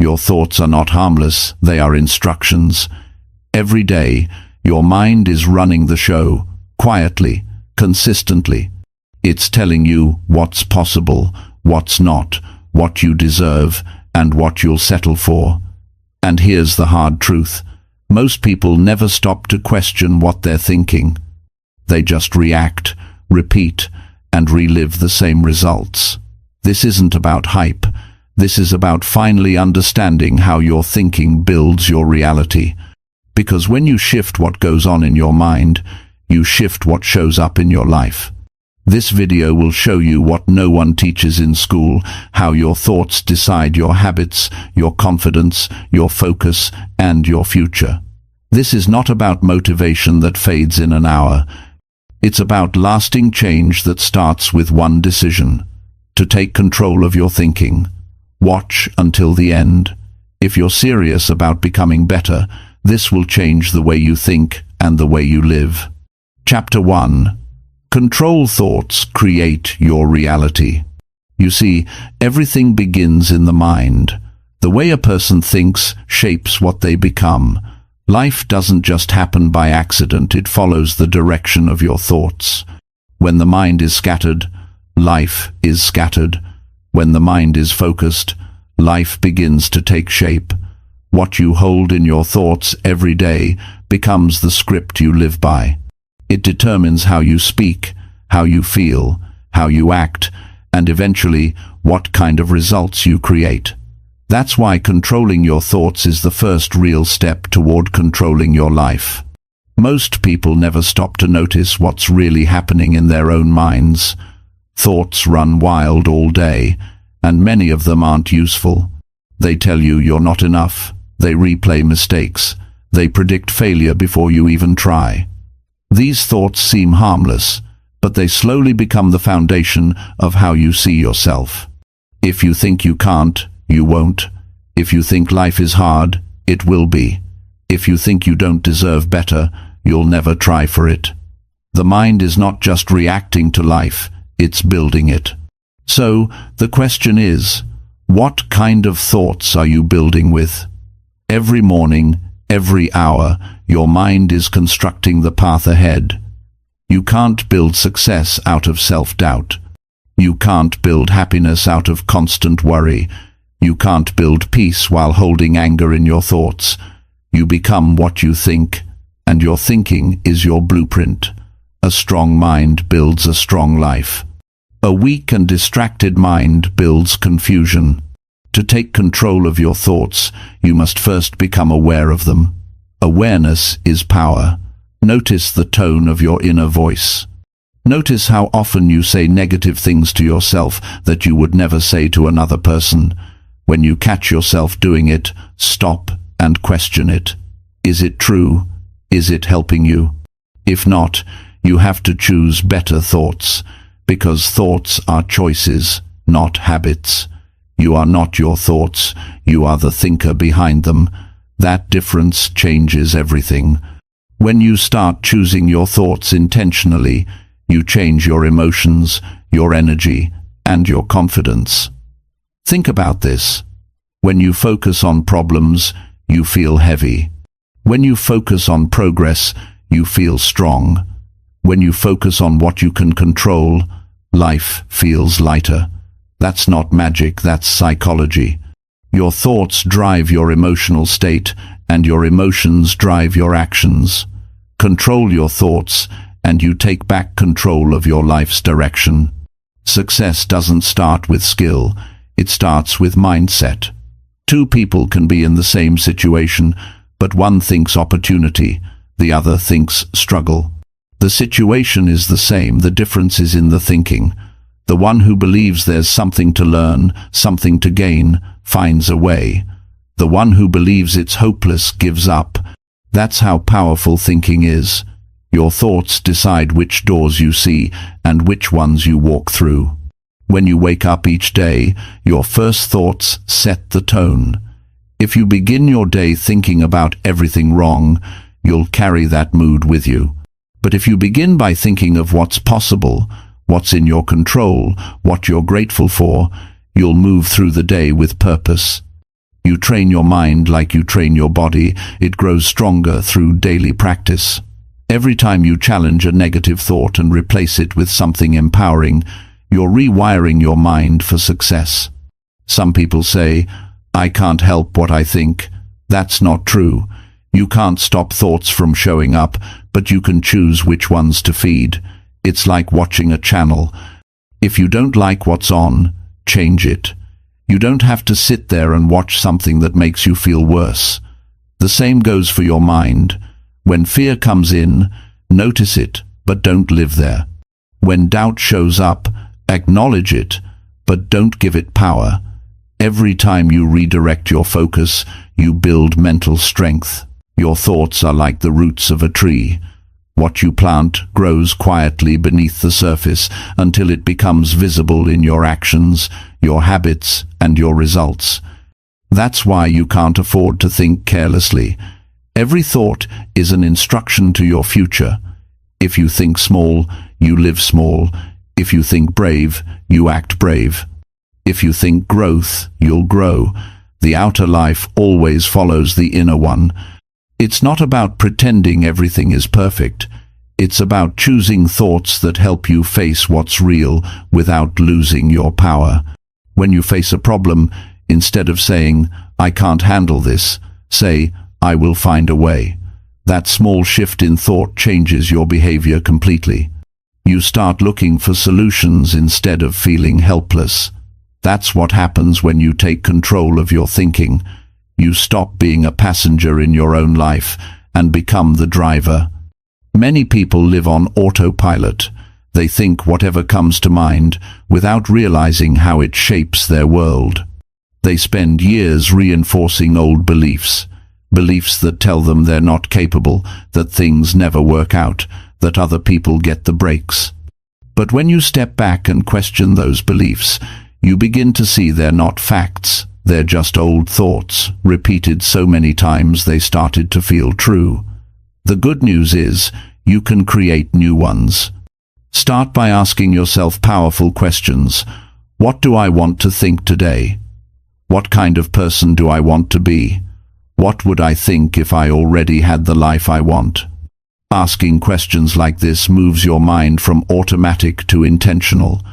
Your thoughts are not harmless, they are instructions. Every day, your mind is running the show, quietly, consistently. It's telling you what's possible, what's not, what you deserve, and what you'll settle for. And here's the hard truth. Most people never stop to question what they're thinking. They just react, repeat, and relive the same results. This isn't about hype. This is about finally understanding how your thinking builds your reality. Because when you shift what goes on in your mind, you shift what shows up in your life. This video will show you what no one teaches in school, how your thoughts decide your habits, your confidence, your focus, and your future. This is not about motivation that fades in an hour. It's about lasting change that starts with one decision: to take control of your thinking. Watch until the end. If you're serious about becoming better, this will change the way you think and the way you live. Chapter 1. Control thoughts create your reality. You see, everything begins in the mind. The way a person thinks shapes what they become. Life doesn't just happen by accident, it follows the direction of your thoughts. When the mind is scattered, life is scattered. When the mind is focused, life begins to take shape. What you hold in your thoughts every day becomes the script you live by. It determines how you speak, how you feel, how you act, and eventually what kind of results you create. That's why controlling your thoughts is the first real step toward controlling your life. Most people never stop to notice what's really happening in their own minds. Thoughts run wild all day, and many of them aren't useful. They tell you you're not enough. They replay mistakes. They predict failure before you even try. These thoughts seem harmless, but they slowly become the foundation of how you see yourself. If you think you can't, you won't. If you think life is hard, it will be. If you think you don't deserve better, you'll never try for it. The mind is not just reacting to life, it's building it. So, the question is, what kind of thoughts are you building with? Every morning, every hour, your mind is constructing the path ahead. You can't build success out of self-doubt. You can't build happiness out of constant worry. You can't build peace while holding anger in your thoughts. You become what you think, and your thinking is your blueprint. A strong mind builds a strong life. A weak and distracted mind builds confusion. To take control of your thoughts, you must first become aware of them. Awareness is power. Notice the tone of your inner voice. Notice how often you say negative things to yourself that you would never say to another person. When you catch yourself doing it, stop and question it. Is it true? Is it helping you? If not, you have to choose better thoughts, because thoughts are choices, not habits. You are not your thoughts, you are the thinker behind them. That difference changes everything. When you start choosing your thoughts intentionally, you change your emotions, your energy, and your confidence. Think about this. When you focus on problems, you feel heavy. When you focus on progress, you feel strong. When you focus on what you can control, life feels lighter. That's not magic, that's psychology. Your thoughts drive your emotional state, and your emotions drive your actions. Control your thoughts, and you take back control of your life's direction. Success doesn't start with skill, it starts with mindset. Two people can be in the same situation, but one thinks opportunity, the other thinks struggle. The situation is the same, the difference is in the thinking. The one who believes there's something to learn, something to gain, finds a way. The one who believes it's hopeless gives up. That's how powerful thinking is. Your thoughts decide which doors you see and which ones you walk through. When you wake up each day, your first thoughts set the tone. If you begin your day thinking about everything wrong, you'll carry that mood with you. But if you begin by thinking of what's possible, what's in your control, what you're grateful for, you'll move through the day with purpose. You train your mind like you train your body. It grows stronger through daily practice. Every time you challenge a negative thought and replace it with something empowering, you're rewiring your mind for success. Some people say, "I can't help what I think." That's not true. You can't stop thoughts from showing up, but you can choose which ones to feed. It's like watching a channel. If you don't like what's on, change it. You don't have to sit there and watch something that makes you feel worse. The same goes for your mind. When fear comes in, notice it, but don't live there. When doubt shows up, acknowledge it, but don't give it power. Every time you redirect your focus, you build mental strength. Your thoughts are like the roots of a tree. What you plant grows quietly beneath the surface until it becomes visible in your actions, your habits, and your results. That's why you can't afford to think carelessly. Every thought is an instruction to your future. If you think small, you live small. If you think brave, you act brave. If you think growth, you'll grow. The outer life always follows the inner one. It's not about pretending everything is perfect. It's about choosing thoughts that help you face what's real without losing your power. When you face a problem, instead of saying, "I can't handle this," say, "I will find a way." That small shift in thought changes your behavior completely. You start looking for solutions instead of feeling helpless. That's what happens when you take control of your thinking. You stop being a passenger in your own life and become the driver. Many people live on autopilot. They think whatever comes to mind without realizing how it shapes their world. They spend years reinforcing old beliefs. Beliefs that tell them they're not capable, that things never work out, that other people get the breaks. But when you step back and question those beliefs, you begin to see they're not facts. They're just old thoughts, repeated so many times they started to feel true. The good news is, you can create new ones. Start by asking yourself powerful questions. What do I want to think today? What kind of person do I want to be? What would I think if I already had the life I want? Asking questions like this moves your mind from automatic to intentional.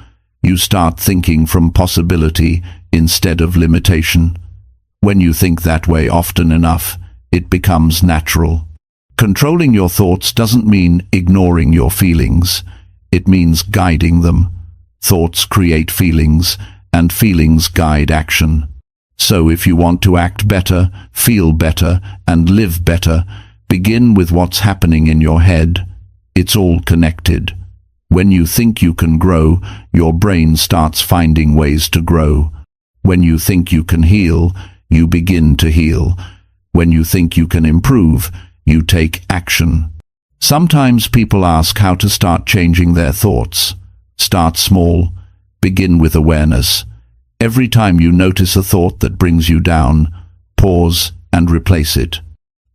You start thinking from possibility instead of limitation. When you think that way often enough, it becomes natural. Controlling your thoughts doesn't mean ignoring your feelings. It means guiding them. Thoughts create feelings, and feelings guide action. So if you want to act better, feel better, and live better, begin with what's happening in your head. It's all connected. When you think you can grow, your brain starts finding ways to grow. When you think you can heal, you begin to heal. When you think you can improve, you take action. Sometimes people ask how to start changing their thoughts. Start small. Begin with awareness. Every time you notice a thought that brings you down, pause and replace it.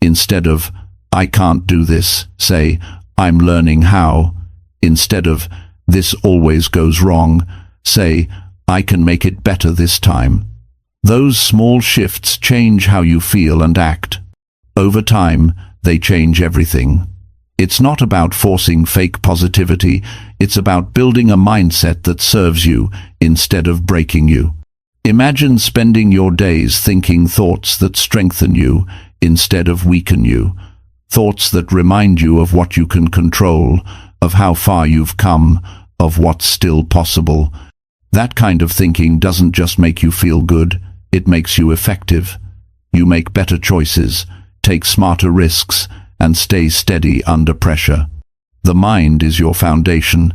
Instead of, "I can't do this," say, "I'm learning how." Instead of, "This always goes wrong," say, "I can make it better this time." Those small shifts change how you feel and act. Over time, they change everything. It's not about forcing fake positivity, it's about building a mindset that serves you instead of breaking you. Imagine spending your days thinking thoughts that strengthen you instead of weaken you. Thoughts that remind you of what you can control, of how far you've come, of what's still possible. That kind of thinking doesn't just make you feel good, it makes you effective. You make better choices, take smarter risks, and stay steady under pressure. The mind is your foundation,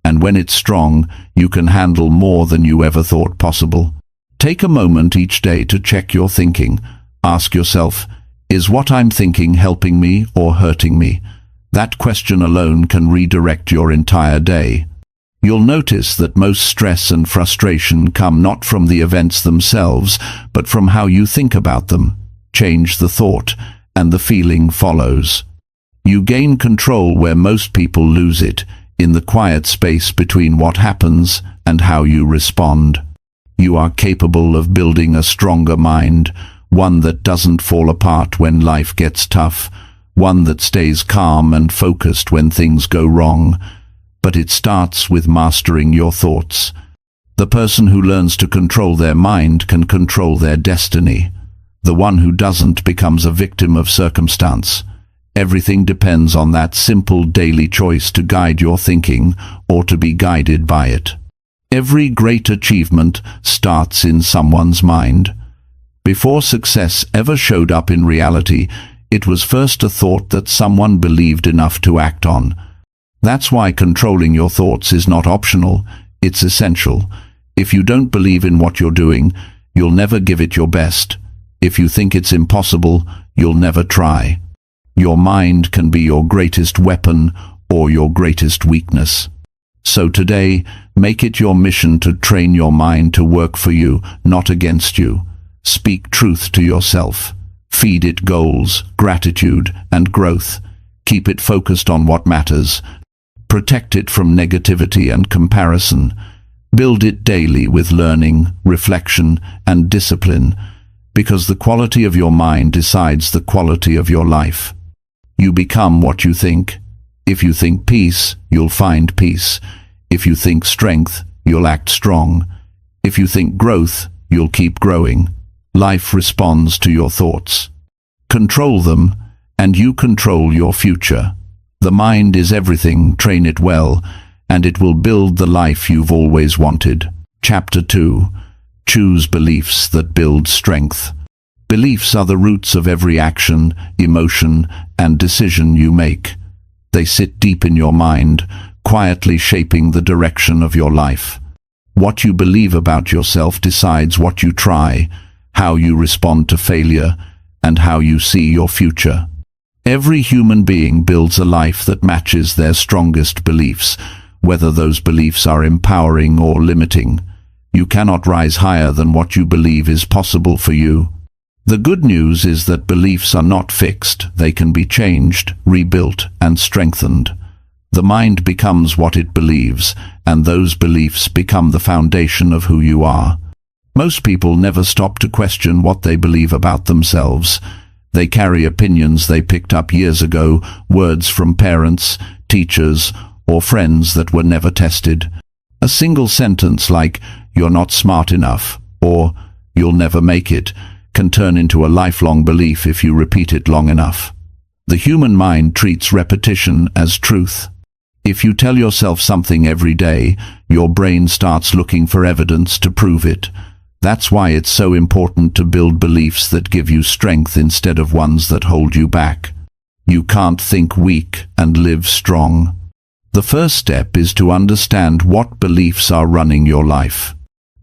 and when it's strong, you can handle more than you ever thought possible. Take a moment each day to check your thinking. Ask yourself, is what I'm thinking helping me or hurting me? That question alone can redirect your entire day. You'll notice that most stress and frustration come not from the events themselves, but from how you think about them. Change the thought, and the feeling follows. You gain control where most people lose it, in the quiet space between what happens and how you respond. You are capable of building a stronger mind, one that doesn't fall apart when life gets tough, one that stays calm and focused when things go wrong. But it starts with mastering your thoughts. The person who learns to control their mind can control their destiny. The one who doesn't becomes a victim of circumstance. Everything depends on that simple daily choice to guide your thinking or to be guided by it. Every great achievement starts in someone's mind. Before success ever showed up in reality, it was first a thought that someone believed enough to act on. That's why controlling your thoughts is not optional, it's essential. If you don't believe in what you're doing, you'll never give it your best. If you think it's impossible, you'll never try. Your mind can be your greatest weapon or your greatest weakness. So today, make it your mission to train your mind to work for you, not against you. Speak truth to yourself. Feed it goals, gratitude, and growth. Keep it focused on what matters. Protect it from negativity and comparison. Build it daily with learning, reflection, and discipline, because the quality of your mind decides the quality of your life. You become what you think. If you think peace, you'll find peace. If you think strength, you'll act strong. If you think growth, you'll keep growing. Life responds to your thoughts. Control them, and you control your future. The mind is everything, train it well, and it will build the life you've always wanted. Chapter 2. Choose beliefs that build strength. Beliefs are the roots of every action, emotion, and decision you make. They sit deep in your mind, quietly shaping the direction of your life. What you believe about yourself decides what you try, how you respond to failure, and how you see your future. Every human being builds a life that matches their strongest beliefs, whether those beliefs are empowering or limiting. You cannot rise higher than what you believe is possible for you. The good news is that beliefs are not fixed. They can be changed, rebuilt, and strengthened. The mind becomes what it believes, and those beliefs become the foundation of who you are. Most people never stop to question what they believe about themselves. They carry opinions they picked up years ago, words from parents, teachers, or friends that were never tested. A single sentence like, "You're not smart enough," or "You'll never make it," can turn into a lifelong belief if you repeat it long enough. The human mind treats repetition as truth. If you tell yourself something every day, your brain starts looking for evidence to prove it. That's why it's so important to build beliefs that give you strength instead of ones that hold you back. You can't think weak and live strong. The first step is to understand what beliefs are running your life.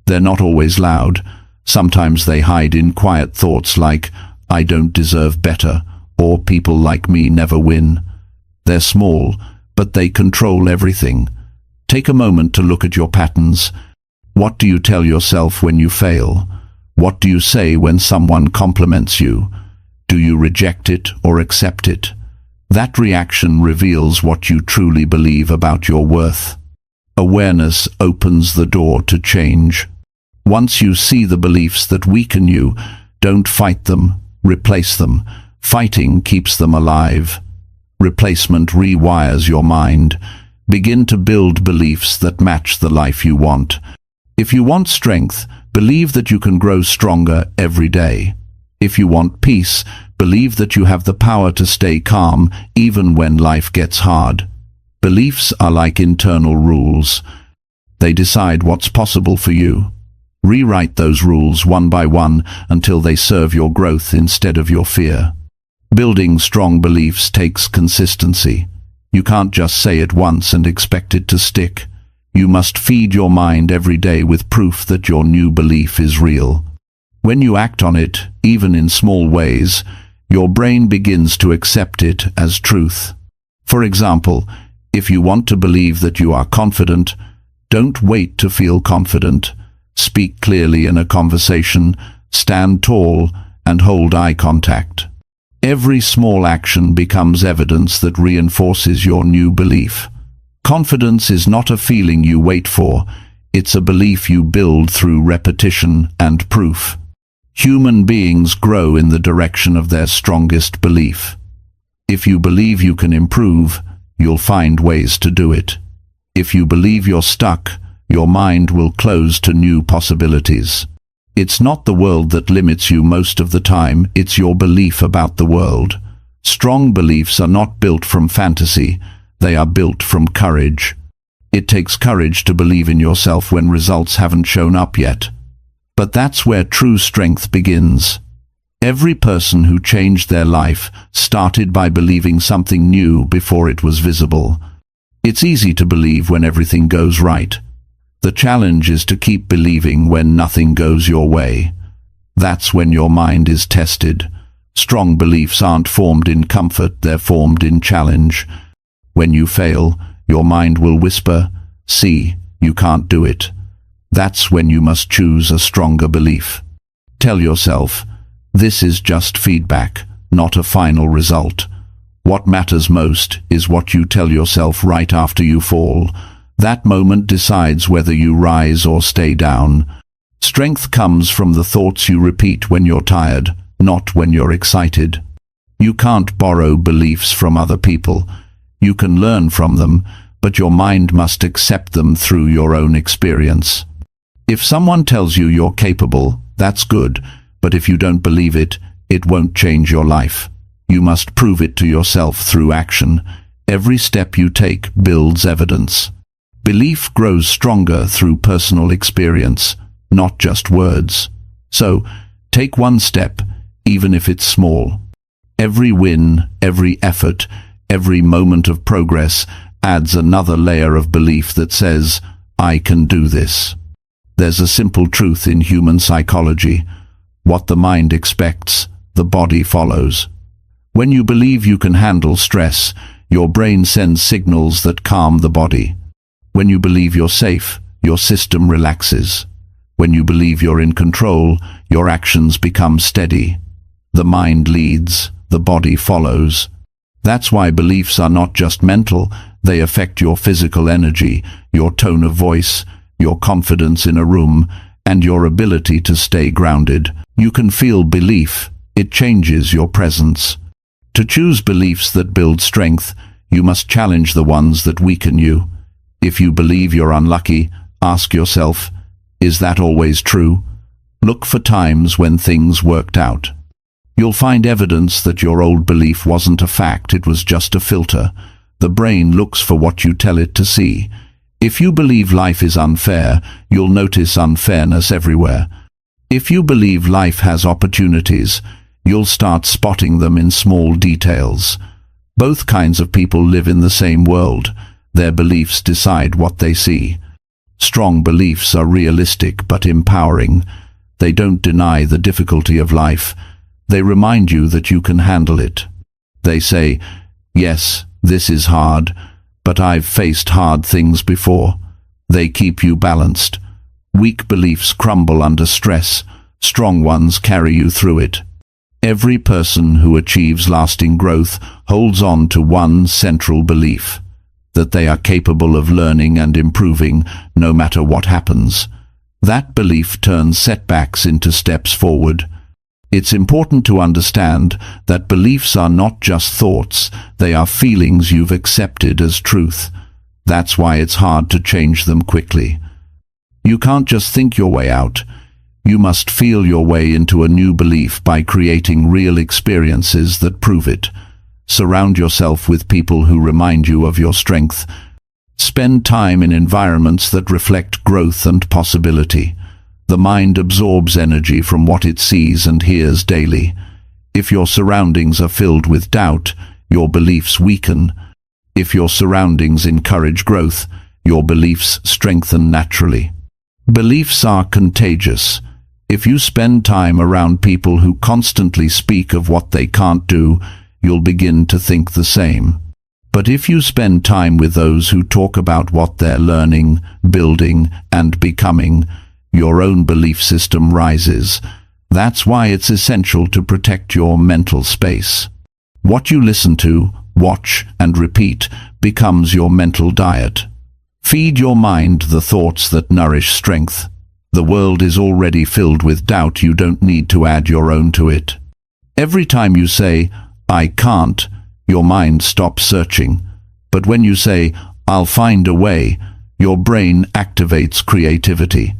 They're not always loud. Sometimes they hide in quiet thoughts like, "I don't deserve better," or "People like me never win." They're small, but they control everything. Take a moment to look at your patterns. What do you tell yourself when you fail? What do you say when someone compliments you? Do you reject it or accept it? That reaction reveals what you truly believe about your worth. Awareness opens the door to change. Once you see the beliefs that weaken you, don't fight them, replace them. Fighting keeps them alive. Replacement rewires your mind. Begin to build beliefs that match the life you want. If you want strength, believe that you can grow stronger every day. If you want peace, believe that you have the power to stay calm even when life gets hard. Beliefs are like internal rules. They decide what's possible for you. Rewrite those rules one by one until they serve your growth instead of your fear. Building strong beliefs takes consistency. You can't just say it once and expect it to stick. You must feed your mind every day with proof that your new belief is real. When you act on it, even in small ways, your brain begins to accept it as truth. For example, if you want to believe that you are confident, don't wait to feel confident. Speak clearly in a conversation, stand tall, and hold eye contact. Every small action becomes evidence that reinforces your new belief. Confidence is not a feeling you wait for, it's a belief you build through repetition and proof. Human beings grow in the direction of their strongest belief. If you believe you can improve, you'll find ways to do it. If you believe you're stuck, your mind will close to new possibilities. It's not the world that limits you most of the time, it's your belief about the world. Strong beliefs are not built from fantasy, they are built from courage. It takes courage to believe in yourself when results haven't shown up yet. But that's where true strength begins. Every person who changed their life started by believing something new before it was visible. It's easy to believe when everything goes right. The challenge is to keep believing when nothing goes your way. That's when your mind is tested. Strong beliefs aren't formed in comfort, they're formed in challenge. When you fail, your mind will whisper, "See, you can't do it." That's when you must choose a stronger belief. Tell yourself, this is just feedback, not a final result. What matters most is what you tell yourself right after you fall. That moment decides whether you rise or stay down. Strength comes from the thoughts you repeat when you're tired, not when you're excited. You can't borrow beliefs from other people. You can learn from them, but your mind must accept them through your own experience. If someone tells you you're capable, that's good, but if you don't believe it, it won't change your life. You must prove it to yourself through action. Every step you take builds evidence. Belief grows stronger through personal experience, not just words. So, take one step, even if it's small. Every win, every effort, every moment of progress adds another layer of belief that says, "I can do this." There's a simple truth in human psychology. What the mind expects, the body follows. When you believe you can handle stress, your brain sends signals that calm the body. When you believe you're safe, your system relaxes. When you believe you're in control, your actions become steady. The mind leads, the body follows. That's why beliefs are not just mental, they affect your physical energy, your tone of voice, your confidence in a room, and your ability to stay grounded. You can feel belief, it changes your presence. To choose beliefs that build strength, you must challenge the ones that weaken you. If you believe you're unlucky, ask yourself, is that always true? Look for times when things worked out. You'll find evidence that your old belief wasn't a fact, it was just a filter. The brain looks for what you tell it to see. If you believe life is unfair, you'll notice unfairness everywhere. If you believe life has opportunities, you'll start spotting them in small details. Both kinds of people live in the same world. Their beliefs decide what they see. Strong beliefs are realistic but empowering. They don't deny the difficulty of life. They remind you that you can handle it. They say, "Yes, this is hard, but I've faced hard things before." They keep you balanced. Weak beliefs crumble under stress. Strong ones carry you through it. Every person who achieves lasting growth holds on to one central belief, that they are capable of learning and improving no matter what happens. That belief turns setbacks into steps forward. It's important to understand that beliefs are not just thoughts, they are feelings you've accepted as truth. That's why it's hard to change them quickly. You can't just think your way out. You must feel your way into a new belief by creating real experiences that prove it. Surround yourself with people who remind you of your strength. Spend time in environments that reflect growth and possibility. The mind absorbs energy from what it sees and hears daily. If your surroundings are filled with doubt, your beliefs weaken. If your surroundings encourage growth, your beliefs strengthen naturally. Beliefs are contagious. If you spend time around people who constantly speak of what they can't do, you'll begin to think the same. But if you spend time with those who talk about what they're learning, building, and becoming, your own belief system rises. That's why it's essential to protect your mental space. What you listen to, watch, and repeat becomes your mental diet. Feed your mind the thoughts that nourish strength. The world is already filled with doubt. You don't need to add your own to it. Every time you say, "I can't," your mind stops searching. But when you say, "I'll find a way," your brain activates creativity.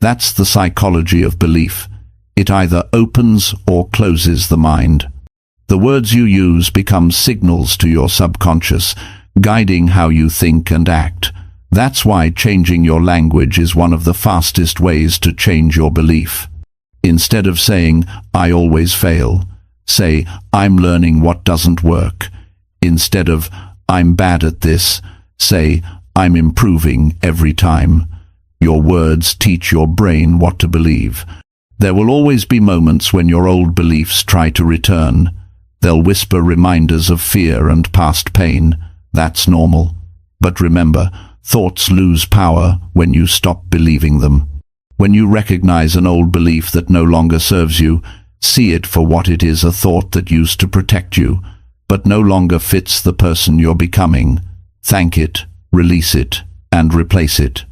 That's the psychology of belief. It either opens or closes the mind. The words you use become signals to your subconscious, guiding how you think and act. That's why changing your language is one of the fastest ways to change your belief. Instead of saying, "I always fail," say, "I'm learning what doesn't work." Instead of, "I'm bad at this," say, "I'm improving every time." Your words teach your brain what to believe. There will always be moments when your old beliefs try to return. They'll whisper reminders of fear and past pain. That's normal. But remember, thoughts lose power when you stop believing them. When you recognize an old belief that no longer serves you, see it for what it is: a thought that used to protect you, but no longer fits the person you're becoming. Thank it, release it, and replace it.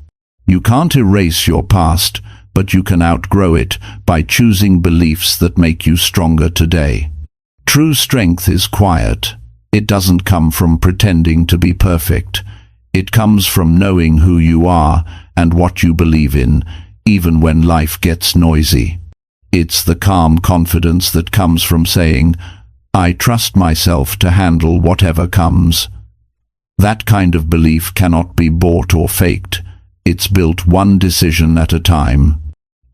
You can't erase your past, but you can outgrow it by choosing beliefs that make you stronger today. True strength is quiet. It doesn't come from pretending to be perfect. It comes from knowing who you are and what you believe in, even when life gets noisy. It's the calm confidence that comes from saying, "I trust myself to handle whatever comes." That kind of belief cannot be bought or faked. It's built one decision at a time.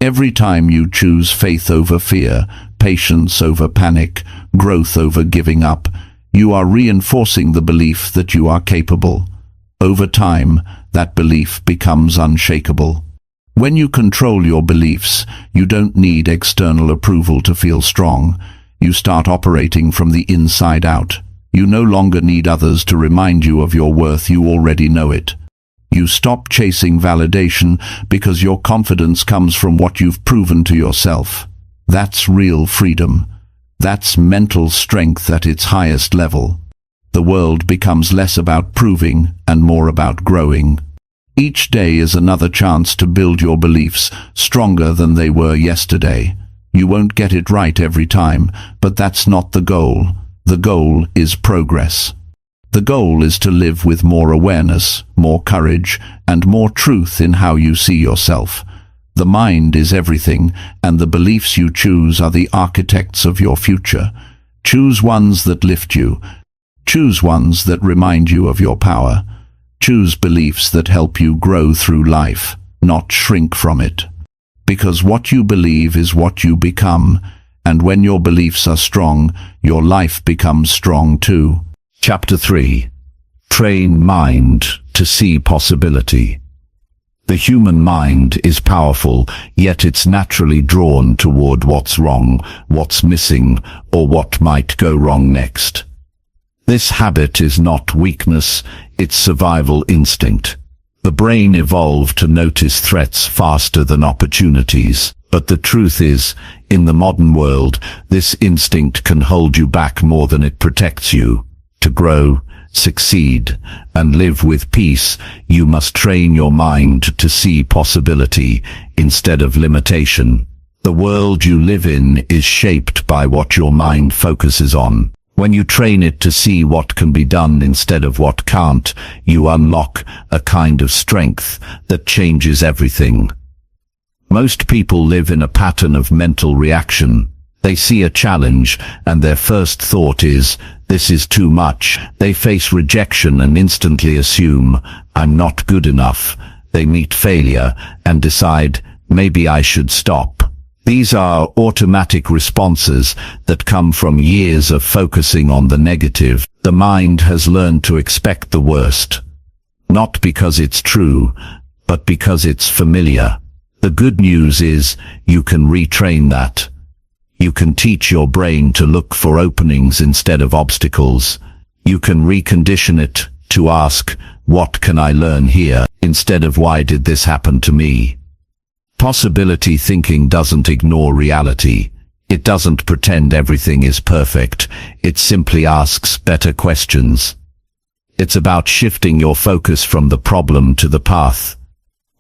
Every time you choose faith over fear, patience over panic, growth over giving up, you are reinforcing the belief that you are capable. Over time, that belief becomes unshakable. When you control your beliefs, you don't need external approval to feel strong. You start operating from the inside out. You no longer need others to remind you of your worth. You already know it. You stop chasing validation because your confidence comes from what you've proven to yourself. That's real freedom. That's mental strength at its highest level. The world becomes less about proving and more about growing. Each day is another chance to build your beliefs stronger than they were yesterday. You won't get it right every time, but that's not the goal. The goal is progress. The goal is to live with more awareness, more courage, and more truth in how you see yourself. The mind is everything, and the beliefs you choose are the architects of your future. Choose ones that lift you. Choose ones that remind you of your power. Choose beliefs that help you grow through life, not shrink from it. Because what you believe is what you become, and when your beliefs are strong, your life becomes strong too. Chapter 3. Train mind to see possibility. The human mind is powerful, yet it's naturally drawn toward what's wrong, what's missing, or what might go wrong next. This habit is not weakness, it's survival instinct. The brain evolved to notice threats faster than opportunities. But the truth is, in the modern world, this instinct can hold you back more than it protects you. To grow, succeed, and live with peace, you must train your mind to see possibility instead of limitation. The world you live in is shaped by what your mind focuses on. When you train it to see what can be done instead of what can't, you unlock a kind of strength that changes everything. Most people live in a pattern of mental reaction. They see a challenge, and their first thought is, "This is too much." They face rejection and instantly assume, "I'm not good enough." They meet failure and decide, "Maybe I should stop." These are automatic responses that come from years of focusing on the negative. The mind has learned to expect the worst, not because it's true, but because it's familiar. The good news is, you can retrain that. You can teach your brain to look for openings instead of obstacles. You can recondition it to ask, "What can I learn here?" instead of "Why did this happen to me?" Possibility thinking doesn't ignore reality. It doesn't pretend everything is perfect. It simply asks better questions. It's about shifting your focus from the problem to the path.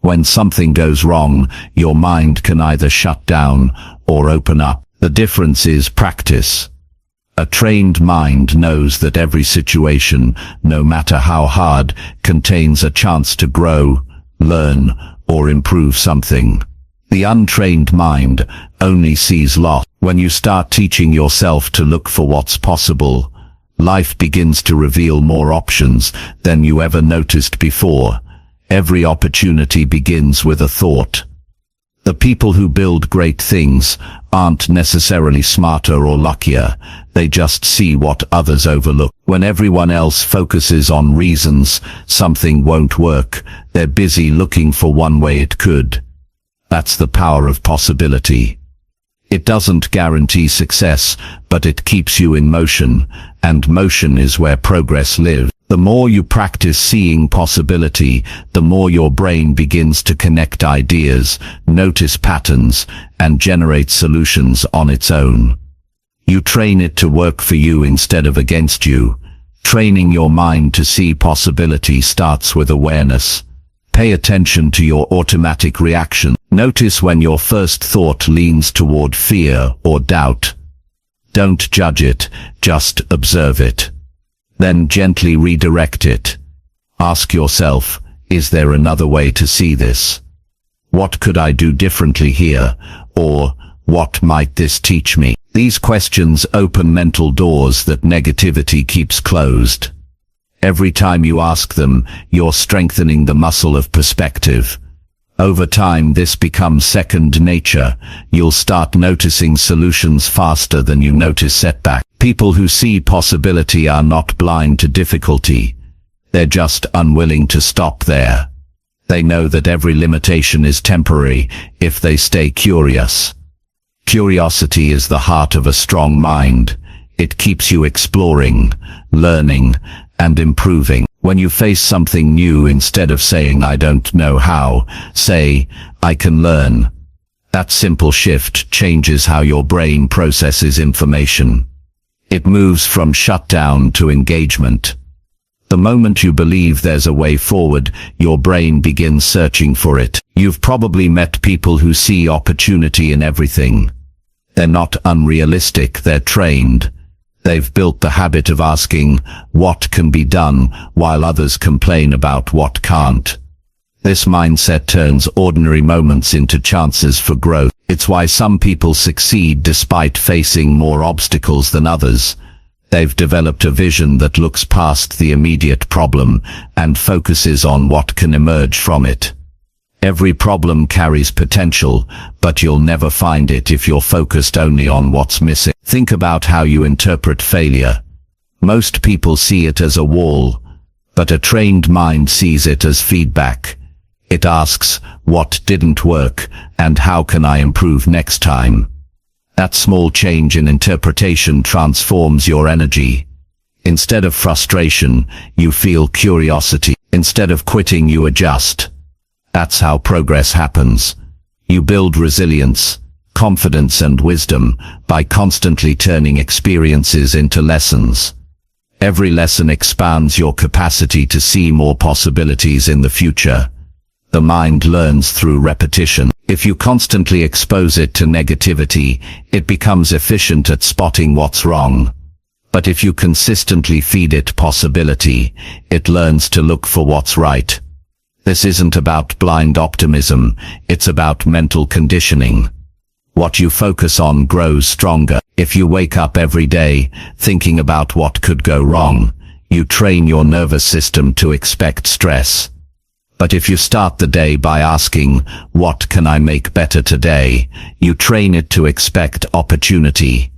When something goes wrong, your mind can either shut down or open up. The difference is practice. A trained mind knows that every situation, no matter how hard, contains a chance to grow, learn, or improve something. The untrained mind only sees loss. When you start teaching yourself to look for what's possible, life begins to reveal more options than you ever noticed before. Every opportunity begins with a thought. The people who build great things aren't necessarily smarter or luckier, they just see what others overlook. When everyone else focuses on reasons something won't work, they're busy looking for one way it could. That's the power of possibility. It doesn't guarantee success, but it keeps you in motion, and motion is where progress lives. The more you practice seeing possibility, the more your brain begins to connect ideas, notice patterns, and generate solutions on its own. You train it to work for you instead of against you. Training your mind to see possibility starts with awareness. Pay attention to your automatic reaction. Notice when your first thought leans toward fear or doubt. Don't judge it, just observe it. Then gently redirect it. Ask yourself, is there another way to see this? What could I do differently here? Or, what might this teach me? These questions open mental doors that negativity keeps closed. Every time you ask them, you're strengthening the muscle of perspective. Over time, this becomes second nature. You'll start noticing solutions faster than you notice setbacks. People who see possibility are not blind to difficulty. They're just unwilling to stop there. They know that every limitation is temporary if they stay curious. Curiosity is the heart of a strong mind. It keeps you exploring, learning, and improving. When you face something new, instead of saying, "I don't know how," say, "I can learn." That simple shift changes how your brain processes information. It moves from shutdown to engagement. The moment you believe there's a way forward, your brain begins searching for it. You've probably met people who see opportunity in everything. They're not unrealistic, they're trained. They've built the habit of asking, what can be done, while others complain about what can't. This mindset turns ordinary moments into chances for growth. It's why some people succeed despite facing more obstacles than others. They've developed a vision that looks past the immediate problem and focuses on what can emerge from it. Every problem carries potential, but you'll never find it if you're focused only on what's missing. Think about how you interpret failure. Most people see it as a wall, but a trained mind sees it as feedback. It asks, what didn't work, and how can I improve next time? That small change in interpretation transforms your energy. Instead of frustration, you feel curiosity. Instead of quitting, you adjust. That's how progress happens. You build resilience, confidence, and wisdom by constantly turning experiences into lessons. Every lesson expands your capacity to see more possibilities in the future. The mind learns through repetition. If you constantly expose it to negativity, it becomes efficient at spotting what's wrong. But if you consistently feed it possibility, it learns to look for what's right. This isn't about blind optimism, it's about mental conditioning. What you focus on grows stronger. If you wake up every day thinking about what could go wrong, you train your nervous system to expect stress. But if you start the day by asking, what can I make better today, you train it to expect opportunity.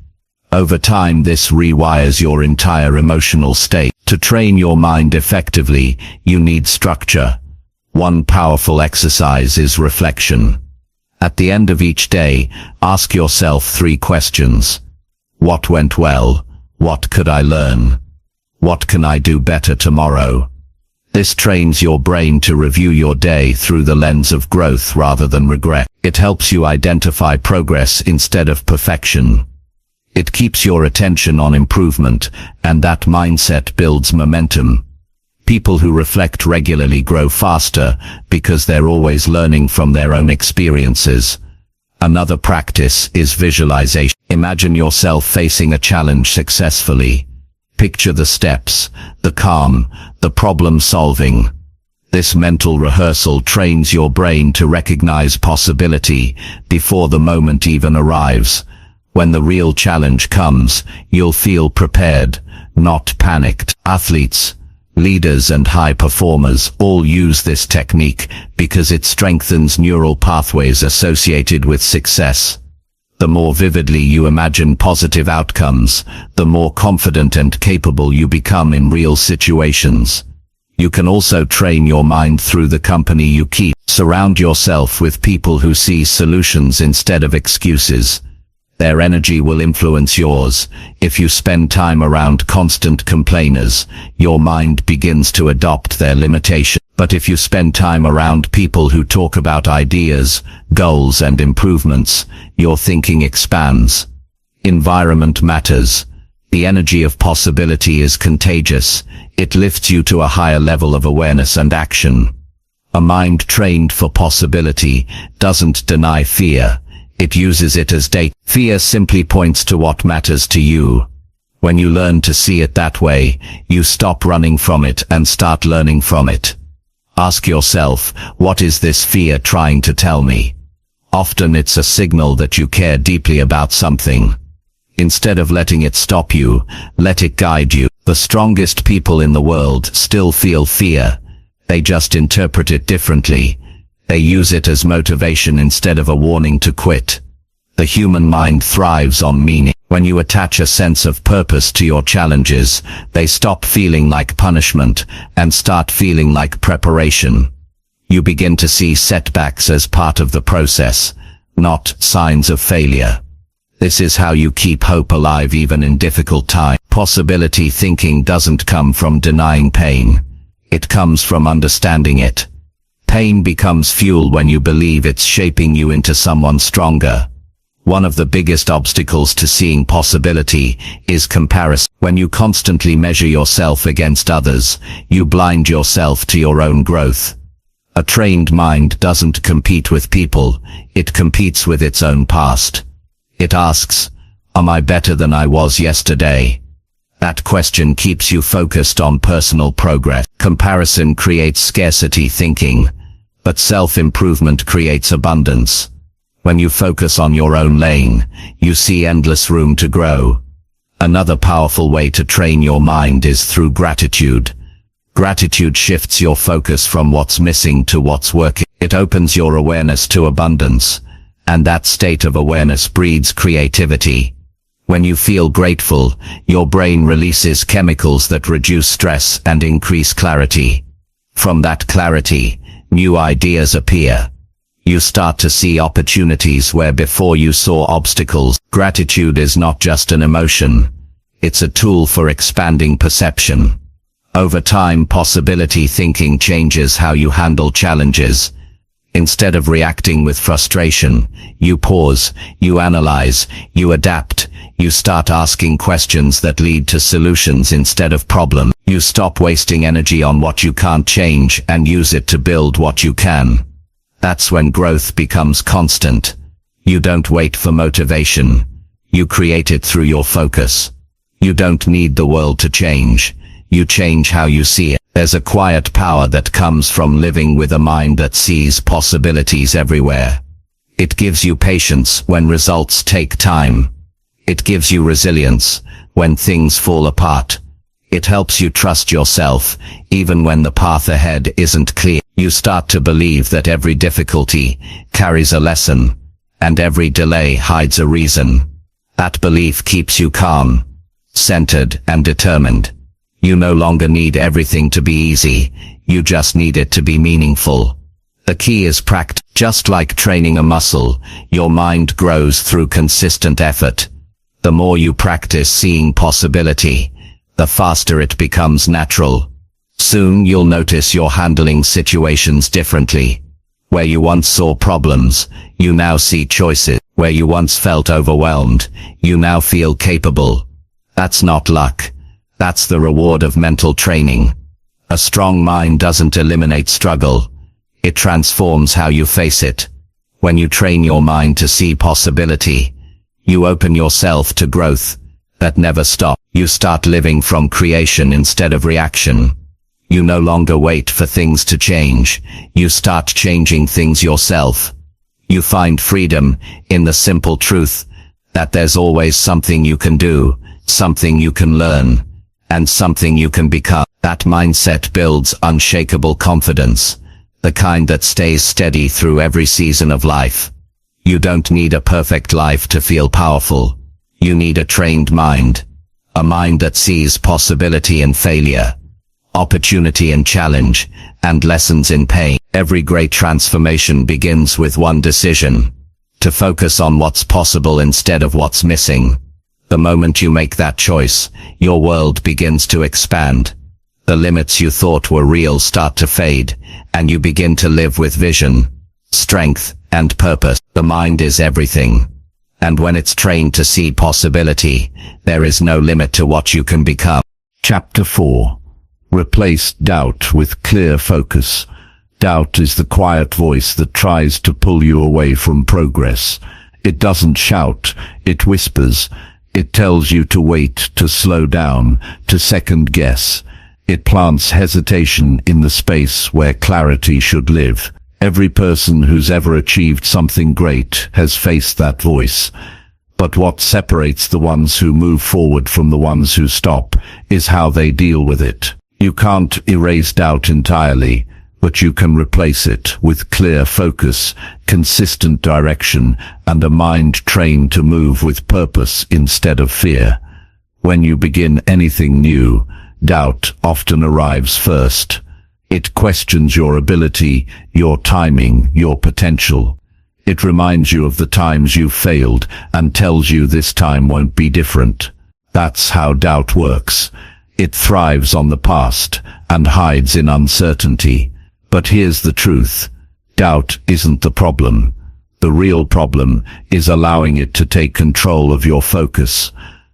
Over time, this rewires your entire emotional state. To train your mind effectively, you need structure. One powerful exercise is reflection. At the end of each day, ask yourself 3 questions. What went well? What could I learn? What can I do better tomorrow? This trains your brain to review your day through the lens of growth rather than regret. It helps you identify progress instead of perfection. It keeps your attention on improvement, and that mindset builds momentum. People who reflect regularly grow faster because they're always learning from their own experiences. Another practice is visualization. Imagine yourself facing a challenge successfully. Picture the steps, the calm, the problem solving. This mental rehearsal trains your brain to recognize possibility before the moment even arrives. When the real challenge comes, you'll feel prepared, not panicked. Athletes, leaders and high performers all use this technique because it strengthens neural pathways associated with success. The more vividly you imagine positive outcomes, the more confident and capable you become in real situations. You can also train your mind through the company you keep. Surround yourself with people who see solutions instead of excuses. Their energy will influence yours. If you spend time around constant complainers, your mind begins to adopt their limitation. But if you spend time around people who talk about ideas, goals and improvements, your thinking expands. Environment matters. The energy of possibility is contagious. It lifts you to a higher level of awareness and action. A mind trained for possibility doesn't deny fear. It uses it as data. Fear simply points to what matters to you. When you learn to see it that way, you stop running from it and start learning from it. Ask yourself, what is this fear trying to tell me? Often it's a signal that you care deeply about something. Instead of letting it stop you, let it guide you. The strongest people in the world still feel fear. They just interpret it differently. They use it as motivation instead of a warning to quit. The human mind thrives on meaning. When you attach a sense of purpose to your challenges, they stop feeling like punishment and start feeling like preparation. You begin to see setbacks as part of the process, not signs of failure. This is how you keep hope alive even in difficult times. Possibility thinking doesn't come from denying pain. It comes from understanding it. Pain becomes fuel when you believe it's shaping you into someone stronger. One of the biggest obstacles to seeing possibility is comparison. When you constantly measure yourself against others, you blind yourself to your own growth. A trained mind doesn't compete with people, it competes with its own past. It asks, am I better than I was yesterday? That question keeps you focused on personal progress. Comparison creates scarcity thinking, but self-improvement creates abundance. When you focus on your own lane, you see endless room to grow. Another powerful way to train your mind is through gratitude. Gratitude shifts your focus from what's missing to what's working. It opens your awareness to abundance, and that state of awareness breeds creativity. When you feel grateful, your brain releases chemicals that reduce stress and increase clarity. From that clarity, new ideas appear. You start to see opportunities where before you saw obstacles. Gratitude is not just an emotion. It's a tool for expanding perception. Over time, possibility thinking changes how you handle challenges. Instead of reacting with frustration, you pause, you analyze, you adapt, you start asking questions that lead to solutions instead of problems. You stop wasting energy on what you can't change and use it to build what you can. That's when growth becomes constant. You don't wait for motivation. You create it through your focus. You don't need the world to change. You change how you see it. There's a quiet power that comes from living with a mind that sees possibilities everywhere. It gives you patience when results take time. It gives you resilience when things fall apart. It helps you trust yourself, even when the path ahead isn't clear. You start to believe that every difficulty carries a lesson, and every delay hides a reason. That belief keeps you calm, centered, and determined. You no longer need everything to be easy, you just need it to be meaningful. The key is practice. Just like training a muscle, your mind grows through consistent effort. The more you practice seeing possibility, the faster it becomes natural. Soon you'll notice you're handling situations differently. Where you once saw problems, you now see choices. Where you once felt overwhelmed, you now feel capable. That's not luck. That's the reward of mental training. A strong mind doesn't eliminate struggle. It transforms how you face it. When you train your mind to see possibility, you open yourself to growth that never stops. You start living from creation instead of reaction. You no longer wait for things to change. You start changing things yourself. You find freedom in the simple truth that there's always something you can do, something you can learn, and something you can become. That mindset builds unshakable confidence, the kind that stays steady through every season of life. You don't need a perfect life to feel powerful. You need a trained mind, a mind that sees possibility in failure, opportunity in challenge, and lessons in pain. Every great transformation begins with one decision: to focus on what's possible instead of what's missing. The moment you make that choice, your world begins to expand. The limits you thought were real start to fade, and you begin to live with vision, strength, and purpose. The mind is everything, and when it's trained to see possibility, there is no limit to what you can become. Chapter 4. Replace doubt with clear focus. Doubt is the quiet voice that tries to pull you away from progress. It doesn't shout, it whispers. It tells you to wait, to slow down, to second guess. It plants hesitation in the space where clarity should live. Every person who's ever achieved something great has faced that voice. But what separates the ones who move forward from the ones who stop is how they deal with it. You can't erase doubt entirely, but you can replace it with clear focus, consistent direction, and a mind trained to move with purpose instead of fear. When you begin anything new, doubt often arrives first. It questions your ability, your timing, your potential. It reminds you of the times you failed and tells you this time won't be different. That's how doubt works. It thrives on the past and hides in uncertainty. But here's the truth. Doubt isn't the problem. The real problem is allowing it to take control of your focus.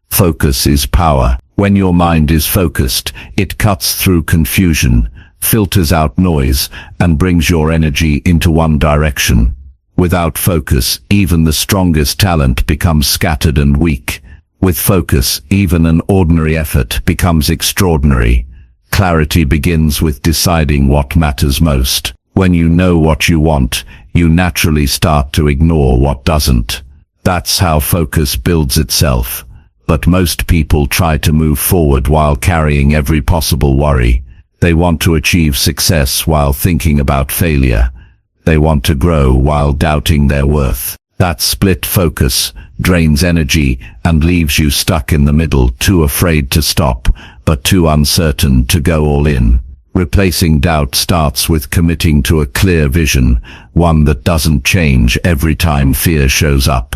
Focus is power. When your mind is focused, it cuts through confusion, filters out noise, and brings your energy into one direction. Without focus, even the strongest talent becomes scattered and weak. With focus, even an ordinary effort becomes extraordinary. Clarity begins with deciding what matters most. When you know what you want, you naturally start to ignore what doesn't. That's how focus builds itself. But most people try to move forward while carrying every possible worry. They want to achieve success while thinking about failure. They want to grow while doubting their worth. That split focus drains energy and leaves you stuck in the middle, too afraid to stop, but too uncertain to go all in. Replacing doubt starts with committing to a clear vision, one that doesn't change every time fear shows up.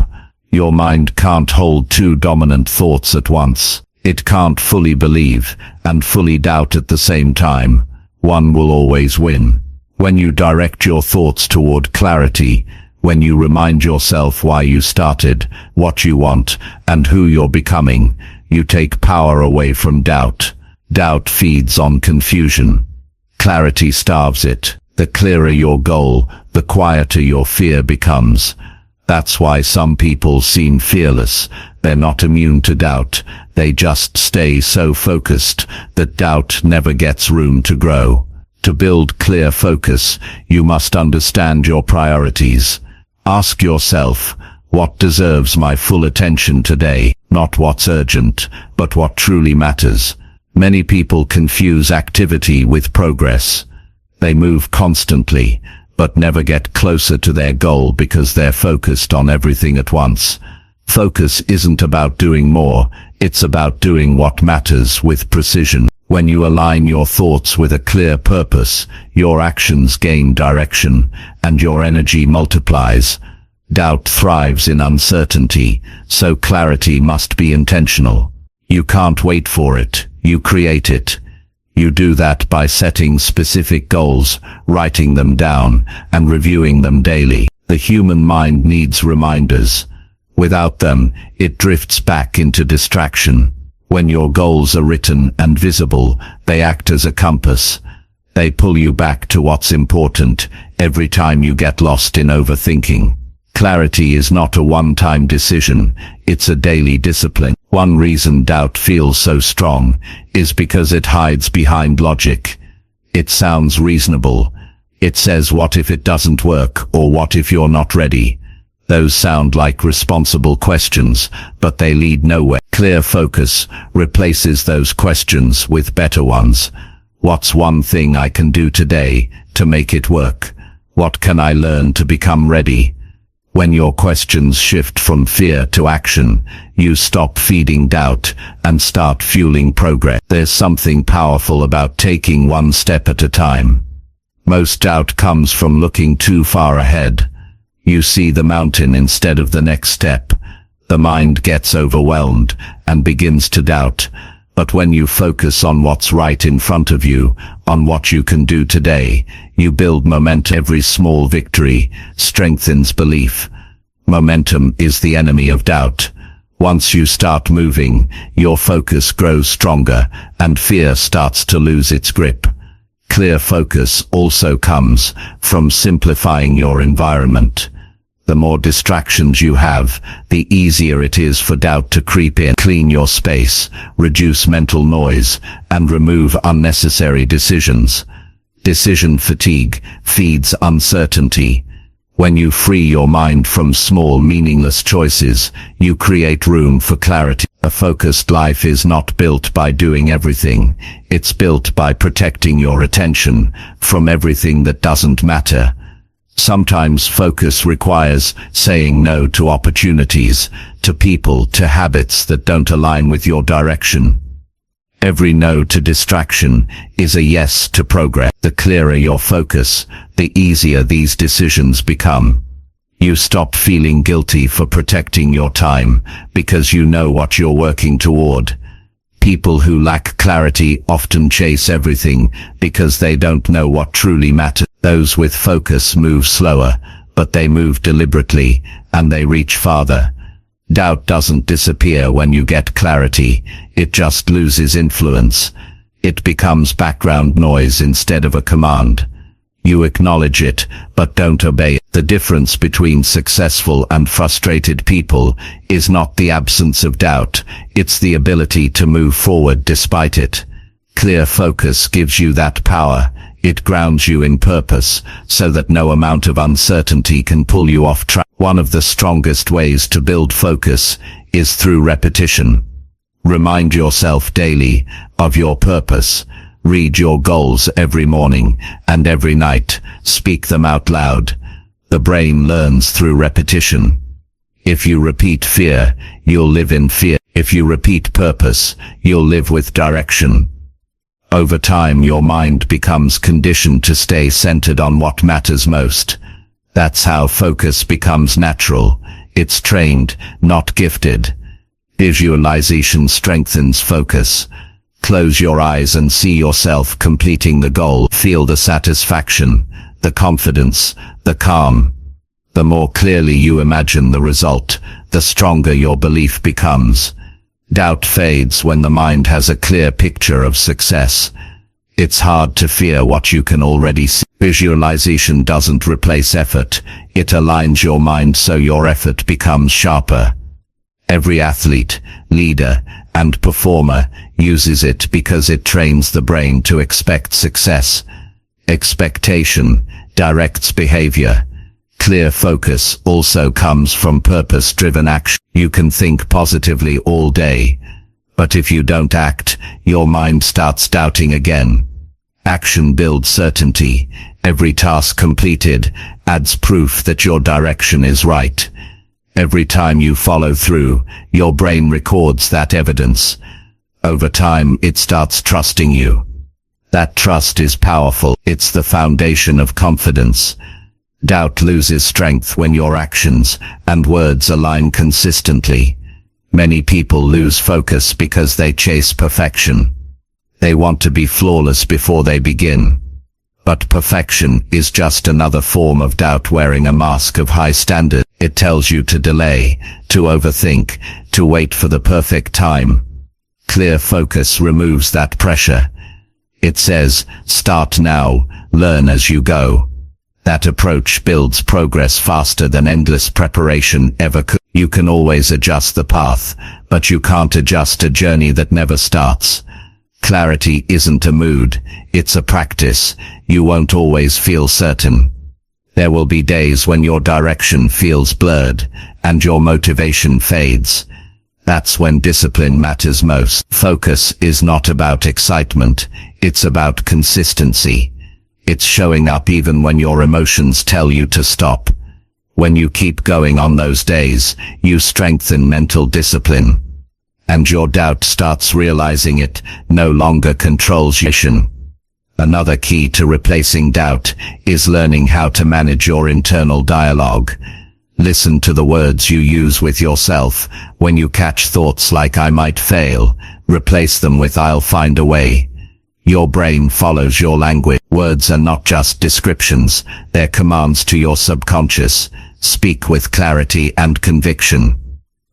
Your mind can't hold two dominant thoughts at once. It can't fully believe and fully doubt at the same time. One will always win. When you direct your thoughts toward clarity, when you remind yourself why you started, what you want, and who you're becoming, you take power away from doubt. Doubt feeds on confusion. Clarity starves it. The clearer your goal, the quieter your fear becomes. That's why some people seem fearless. They're not immune to doubt. They just stay so focused that doubt never gets room to grow. To build clear focus, you must understand your priorities. Ask yourself, what deserves my full attention today? Not what's urgent, but what truly matters. Many people confuse activity with progress. They move constantly, but never get closer to their goal because they're focused on everything at once. Focus isn't about doing more, it's about doing what matters with precision. When you align your thoughts with a clear purpose, your actions gain direction, and your energy multiplies. Doubt thrives in uncertainty, so clarity must be intentional. You can't wait for it, you create it. You do that by setting specific goals, writing them down, and reviewing them daily. The human mind needs reminders. Without them, it drifts back into distraction. When your goals are written and visible, they act as a compass. They pull you back to what's important every time you get lost in overthinking. Clarity is not a one-time decision, it's a daily discipline. One reason doubt feels so strong is because it hides behind logic. It sounds reasonable. It says, what if it doesn't work, or what if you're not ready? Those sound like responsible questions, but they lead nowhere. Clear focus replaces those questions with better ones. What's one thing I can do today to make it work? What can I learn to become ready? When your questions shift from fear to action, you stop feeding doubt and start fueling progress. There's something powerful about taking one step at a time. Most doubt comes from looking too far ahead. You see the mountain instead of the next step. The mind gets overwhelmed and begins to doubt. But when you focus on what's right in front of you, on what you can do today, you build momentum. Every small victory strengthens belief. Momentum is the enemy of doubt. Once you start moving, your focus grows stronger and fear starts to lose its grip. Clear focus also comes from simplifying your environment. The more distractions you have, the easier it is for doubt to creep in. Clean your space, reduce mental noise, and remove unnecessary decisions. Decision fatigue feeds uncertainty. When you free your mind from small, meaningless choices, you create room for clarity. A focused life is not built by doing everything. It's built by protecting your attention from everything that doesn't matter. Sometimes focus requires saying no to opportunities, to people, to habits that don't align with your direction. Every no to distraction is a yes to progress. The clearer your focus, the easier these decisions become. You stop feeling guilty for protecting your time because you know what you're working toward. People who lack clarity often chase everything because they don't know what truly matters. Those with focus move slower, but they move deliberately, and they reach farther. Doubt doesn't disappear when you get clarity, it just loses influence. It becomes background noise instead of a command. You acknowledge it, but don't obey it. The difference between successful and frustrated people is not the absence of doubt, it's the ability to move forward despite it. Clear focus gives you that power. It grounds you in purpose, so that no amount of uncertainty can pull you off track. One of the strongest ways to build focus is through repetition. Remind yourself daily of your purpose. Read your goals every morning and every night. Speak them out loud. The brain learns through repetition. If you repeat fear, you'll live in fear. If you repeat purpose, you'll live with direction. Over time, your mind becomes conditioned to stay centered on what matters most. That's how focus becomes natural. It's trained, not gifted. Visualization strengthens focus. Close your eyes and see yourself completing the goal. Feel the satisfaction, the confidence, the calm. The more clearly you imagine the result, the stronger your belief becomes. Doubt fades when the mind has a clear picture of success. It's hard to fear what you can already see. Visualization doesn't replace effort. It aligns your mind so your effort becomes sharper. Every athlete, leader, and performer uses it because it trains the brain to expect success. Expectation directs behavior. Clear focus also comes from purpose-driven action. You can think positively all day, but if you don't act, your mind starts doubting again. Action builds certainty. Every task completed adds proof that your direction is right. Every time you follow through, your brain records that evidence. Over time, it starts trusting you. That trust is powerful. It's the foundation of confidence. Doubt loses strength when your actions and words align consistently. Many people lose focus because they chase perfection. They want to be flawless before they begin. But perfection is just another form of doubt wearing a mask of high standard. It tells you to delay, to overthink, to wait for the perfect time. Clear focus removes that pressure. It says, start now, learn as you go. That approach builds progress faster than endless preparation ever could. You can always adjust the path, but you can't adjust a journey that never starts. Clarity isn't a mood, it's a practice. You won't always feel certain. There will be days when your direction feels blurred, and your motivation fades. That's when discipline matters most. Focus is not about excitement, it's about consistency. It's showing up even when your emotions tell you to stop. When you keep going on those days, you strengthen mental discipline. And your doubt starts realizing it no longer controls your mission. Another key to replacing doubt is learning how to manage your internal dialogue. Listen to the words you use with yourself. When you catch thoughts like "I might fail," replace them with "I'll find a way." Your brain follows your language. Words are not just descriptions, they're commands to your subconscious. Speak with clarity and conviction.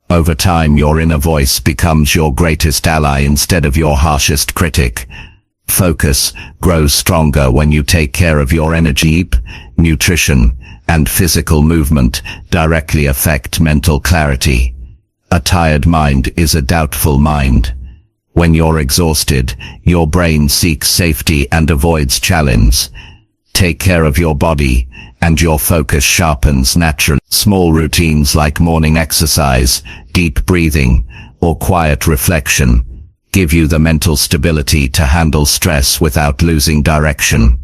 Over time, your inner voice becomes your greatest ally instead of your harshest critic. Focus grows stronger when you take care of your energy. Nutrition and physical movement directly affect mental clarity. A tired mind is a doubtful mind. When you're exhausted, your brain seeks safety and avoids challenge. Take care of your body, and your focus sharpens naturally. Small routines like morning exercise, deep breathing, or quiet reflection give you the mental stability to handle stress without losing direction.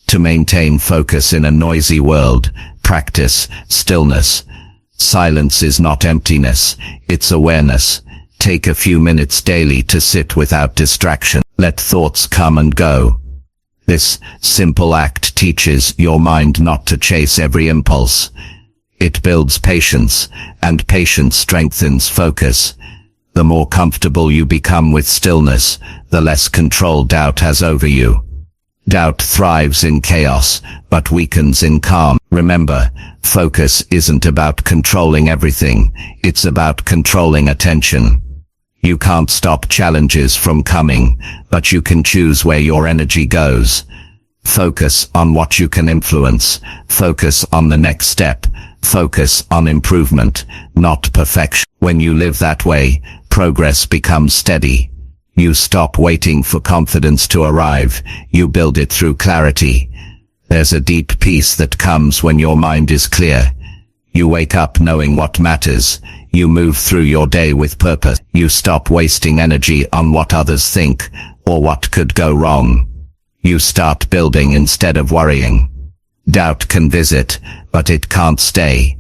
To maintain focus in a noisy world, practice stillness. Silence is not emptiness, it's awareness. Take a few minutes daily to sit without distraction. Let thoughts come and go. This simple act teaches your mind not to chase every impulse. It builds patience, and patience strengthens focus. The more comfortable you become with stillness, the less control doubt has over you. Doubt thrives in chaos, but weakens in calm. Remember, focus isn't about controlling everything, it's about controlling attention. You can't stop challenges from coming, but you can choose where your energy goes. Focus on what you can influence. Focus on the next step. Focus on improvement, not perfection. When you live that way, progress becomes steady. You stop waiting for confidence to arrive. You build it through clarity. There's a deep peace that comes when your mind is clear. You wake up knowing what matters. You move through your day with purpose. You stop wasting energy on what others think, or what could go wrong. You start building instead of worrying. Doubt can visit, but it can't stay.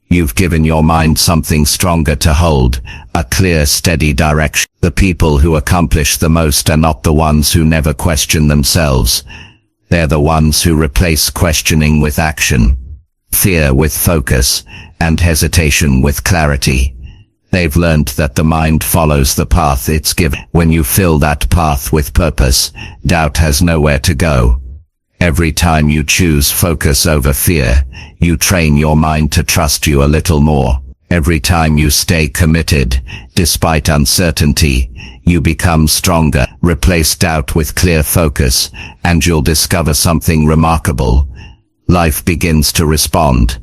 You've given your mind something stronger to hold, a clear, steady direction. The people who accomplish the most are not the ones who never question themselves. They're the ones who replace questioning with action, fear with focus, and hesitation with clarity. They've learned that the mind follows the path it's given. When you fill that path with purpose, doubt has nowhere to go. Every time you choose focus over fear, you train your mind to trust you a little more. Every time you stay committed, despite uncertainty, you become stronger. Replace doubt with clear focus, and you'll discover something remarkable. Life begins to respond.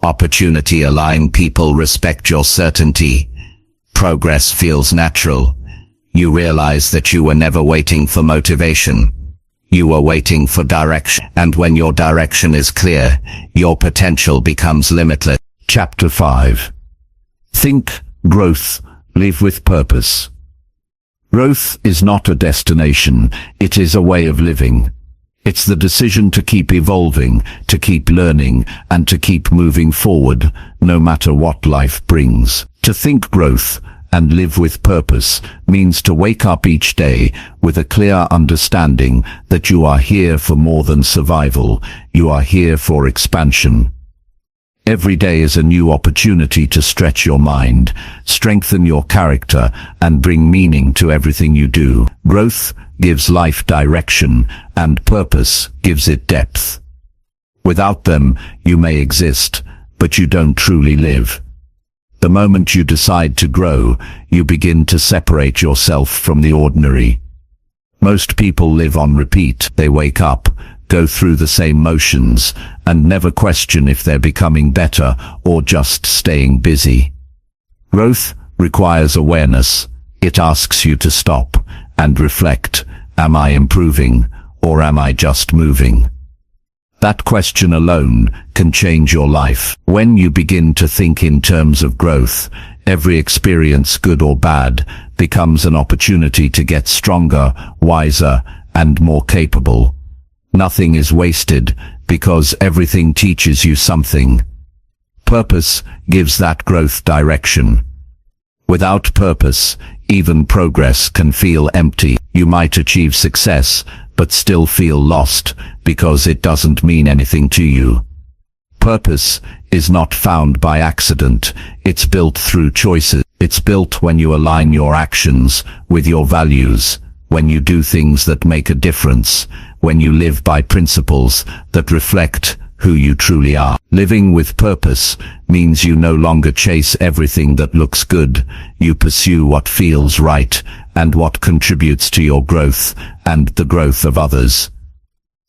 Opportunity align. People respect your certainty. Progress feels natural. You realize that you were never waiting for motivation. You were waiting for direction. And when your direction is clear, your potential becomes limitless. Chapter 5. Think, growth, live with purpose. Growth is not a destination, it is a way of living. It's the decision to keep evolving, to keep learning, and to keep moving forward, no matter what life brings. To think growth and live with purpose means to wake up each day with a clear understanding that you are here for more than survival, you are here for expansion. Every day is a new opportunity to stretch your mind, strengthen your character, and bring meaning to everything you do. Growth gives life direction, and purpose gives it depth. Without them, you may exist, but you don't truly live. The moment you decide to grow, you begin to separate yourself from the ordinary. Most people live on repeat. They wake up, go through the same motions, and never question if they're becoming better or just staying busy. Growth requires awareness. It asks you to stop and reflect. Am I improving, or am I just moving? That question alone can change your life. When you begin to think in terms of growth, every experience, good or bad, becomes an opportunity to get stronger, wiser, and more capable. Nothing is wasted, because everything teaches you something. Purpose gives that growth direction. Without purpose, even progress can feel empty. You might achieve success, but still feel lost, because it doesn't mean anything to you. Purpose is not found by accident. It's built through choices. It's built when you align your actions with your values, when you do things that make a difference, when you live by principles that reflect who you truly are. Living with purpose means you no longer chase everything that looks good. You pursue what feels right and what contributes to your growth and the growth of others.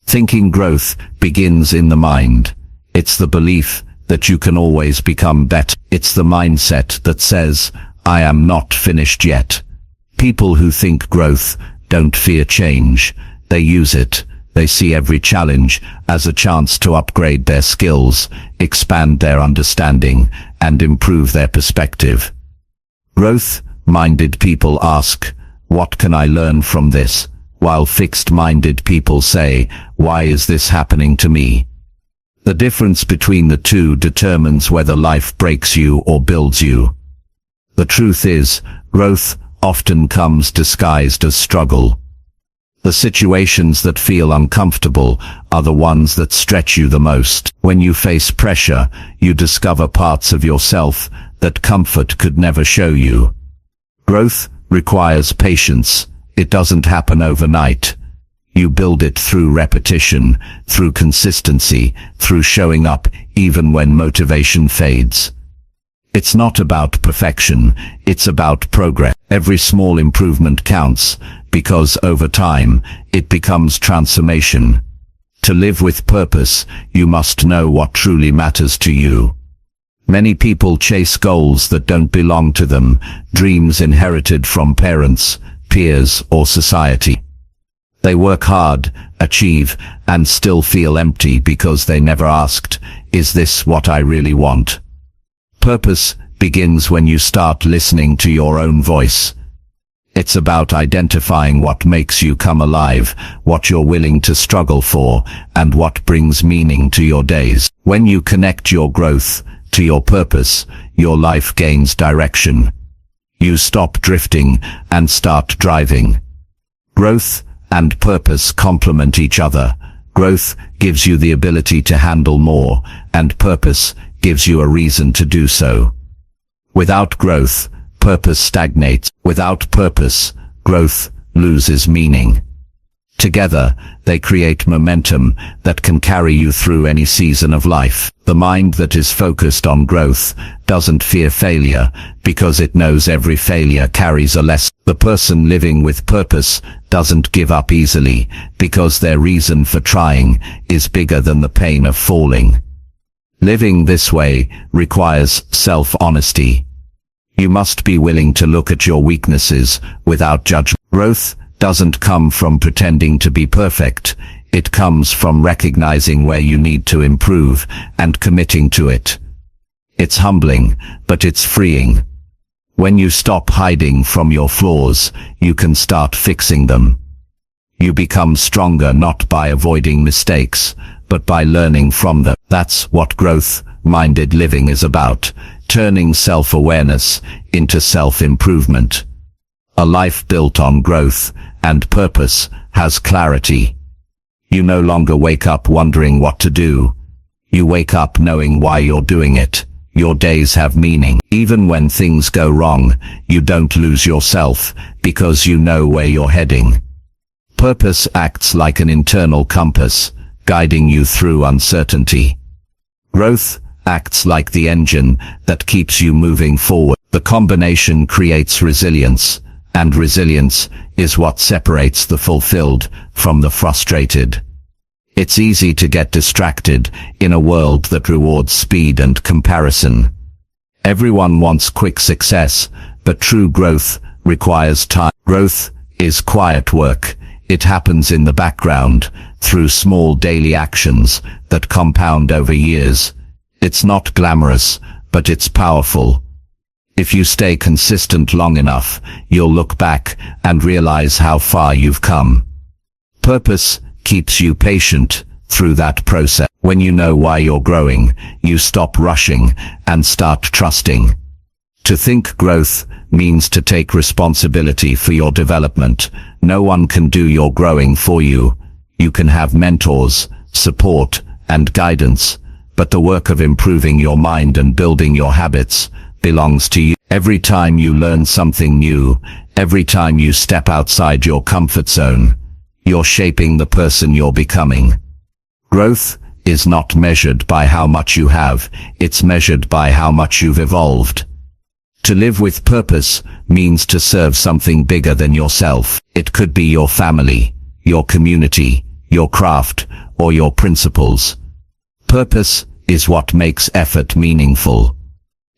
Thinking growth begins in the mind. It's the belief that you can always become better. It's the mindset that says, I am not finished yet. People who think growth don't fear change. They use it. They see every challenge as a chance to upgrade their skills, expand their understanding, and improve their perspective. Growth-minded people ask, what can I learn from this? While fixed-minded people say, why is this happening to me? The difference between the two determines whether life breaks you or builds you. The truth is, growth often comes disguised as struggle. The situations that feel uncomfortable are the ones that stretch you the most. When you face pressure, you discover parts of yourself that comfort could never show you. Growth requires patience. It doesn't happen overnight. You build it through repetition, through consistency, through showing up even when motivation fades. It's not about perfection, it's about progress. Every small improvement counts, because over time, it becomes transformation. To live with purpose, you must know what truly matters to you. Many people chase goals that don't belong to them, dreams inherited from parents, peers, or society. They work hard, achieve, and still feel empty because they never asked, is this what I really want? Purpose begins when you start listening to your own voice. It's about identifying what makes you come alive, what you're willing to struggle for, and what brings meaning to your days. When you connect your growth to your purpose, your life gains direction. You stop drifting and start driving. Growth and purpose complement each other. Growth gives you the ability to handle more, and purpose gives you a reason to do so. Without growth, purpose stagnates. Without purpose, growth loses meaning. Together, they create momentum that can carry you through any season of life. The mind that is focused on growth doesn't fear failure because it knows every failure carries a lesson. The person living with purpose doesn't give up easily because their reason for trying is bigger than the pain of falling. Living this way requires self-honesty. You must be willing to look at your weaknesses without judgment. Growth doesn't come from pretending to be perfect. It comes from recognizing where you need to improve and committing to it. It's humbling, but it's freeing. When you stop hiding from your flaws, you can start fixing them. You become stronger not by avoiding mistakes, but by learning from them. That's what growth-minded living is about, turning self-awareness into self-improvement. A life built on growth and purpose has clarity. You no longer wake up wondering what to do. You wake up knowing why you're doing it. Your days have meaning. Even when things go wrong, you don't lose yourself because you know where you're heading. Purpose acts like an internal compass, guiding you through uncertainty. Growth acts like the engine that keeps you moving forward. The combination creates resilience, And resilience is what separates the fulfilled from the frustrated. It's easy to get distracted in a world that rewards speed and comparison. Everyone wants quick success, but true growth requires time. Growth is quiet work. It happens in the background, through small daily actions that compound over years. It's not glamorous, but it's powerful. If you stay consistent long enough, you'll look back and realize how far you've come. Purpose keeps you patient through that process. When you know why you're growing, you stop rushing and start trusting. To think growth means to take responsibility for your development. No one can do your growing for you. You can have mentors, support, and guidance, but the work of improving your mind and building your habits belongs to you. Every time you learn something new, every time you step outside your comfort zone, you're shaping the person you're becoming. Growth is not measured by how much you have, it's measured by how much you've evolved. To live with purpose means to serve something bigger than yourself. It could be your family, your community, your craft, or your principles. Purpose is what makes effort meaningful.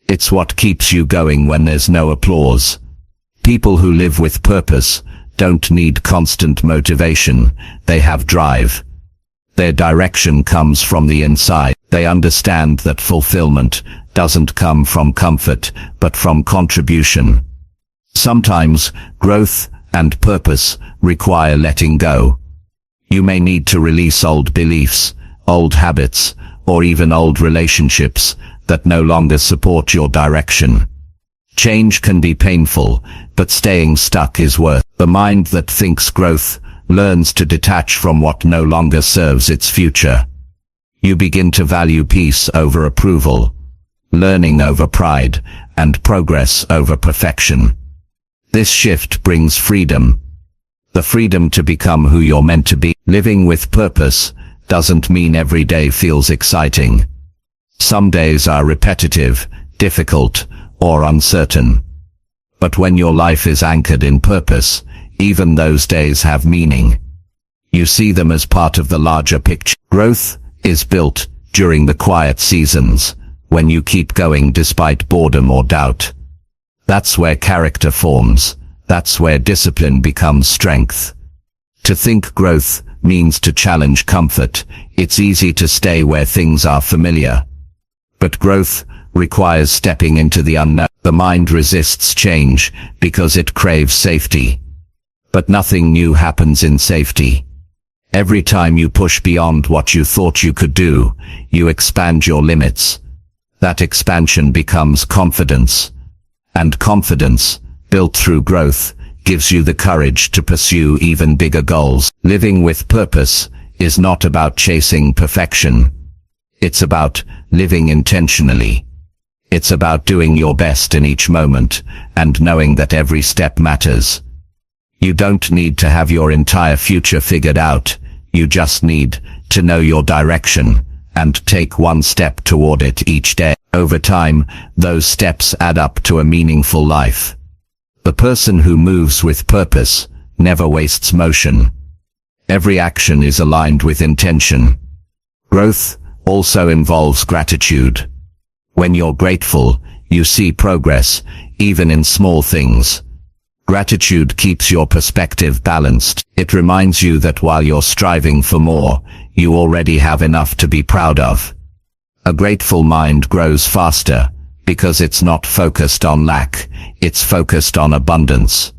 It's what keeps you going when there's no applause. People who live with purpose don't need constant motivation, they have drive. Their direction comes from the inside. They understand that fulfillment doesn't come from comfort, but from contribution. Sometimes growth and purpose require letting go. You may need to release old beliefs, old habits, or even old relationships that no longer support your direction. Change can be painful, but staying stuck is worth. The mind that thinks growth learns to detach from what no longer serves its future. You begin to value peace over approval, learning over pride, and progress over perfection. This shift brings freedom. The freedom to become who you're meant to be. Living with purpose doesn't mean every day feels exciting. Some days are repetitive, difficult, or uncertain. But when your life is anchored in purpose, even those days have meaning. You see them as part of the larger picture. Growth is built during the quiet seasons, when you keep going despite boredom or doubt. That's where character forms. That's where discipline becomes strength. To think growth means to challenge comfort. It's easy to stay where things are familiar. But growth requires stepping into the unknown. The mind resists change because it craves safety. But nothing new happens in safety. Every time you push beyond what you thought you could do, you expand your limits. That expansion becomes confidence. And confidence, built through growth, gives you the courage to pursue even bigger goals. Living with purpose is not about chasing perfection. It's about living intentionally. It's about doing your best in each moment and knowing that every step matters. You don't need to have your entire future figured out. You just need to know your direction and take one step toward it each day. Over time, those steps add up to a meaningful life. The person who moves with purpose never wastes motion. Every action is aligned with intention. Growth also involves gratitude. When you're grateful, you see progress, even in small things. Gratitude keeps your perspective balanced. It reminds you that while you're striving for more, you already have enough to be proud of. A grateful mind grows faster, because it's not focused on lack, it's focused on abundance.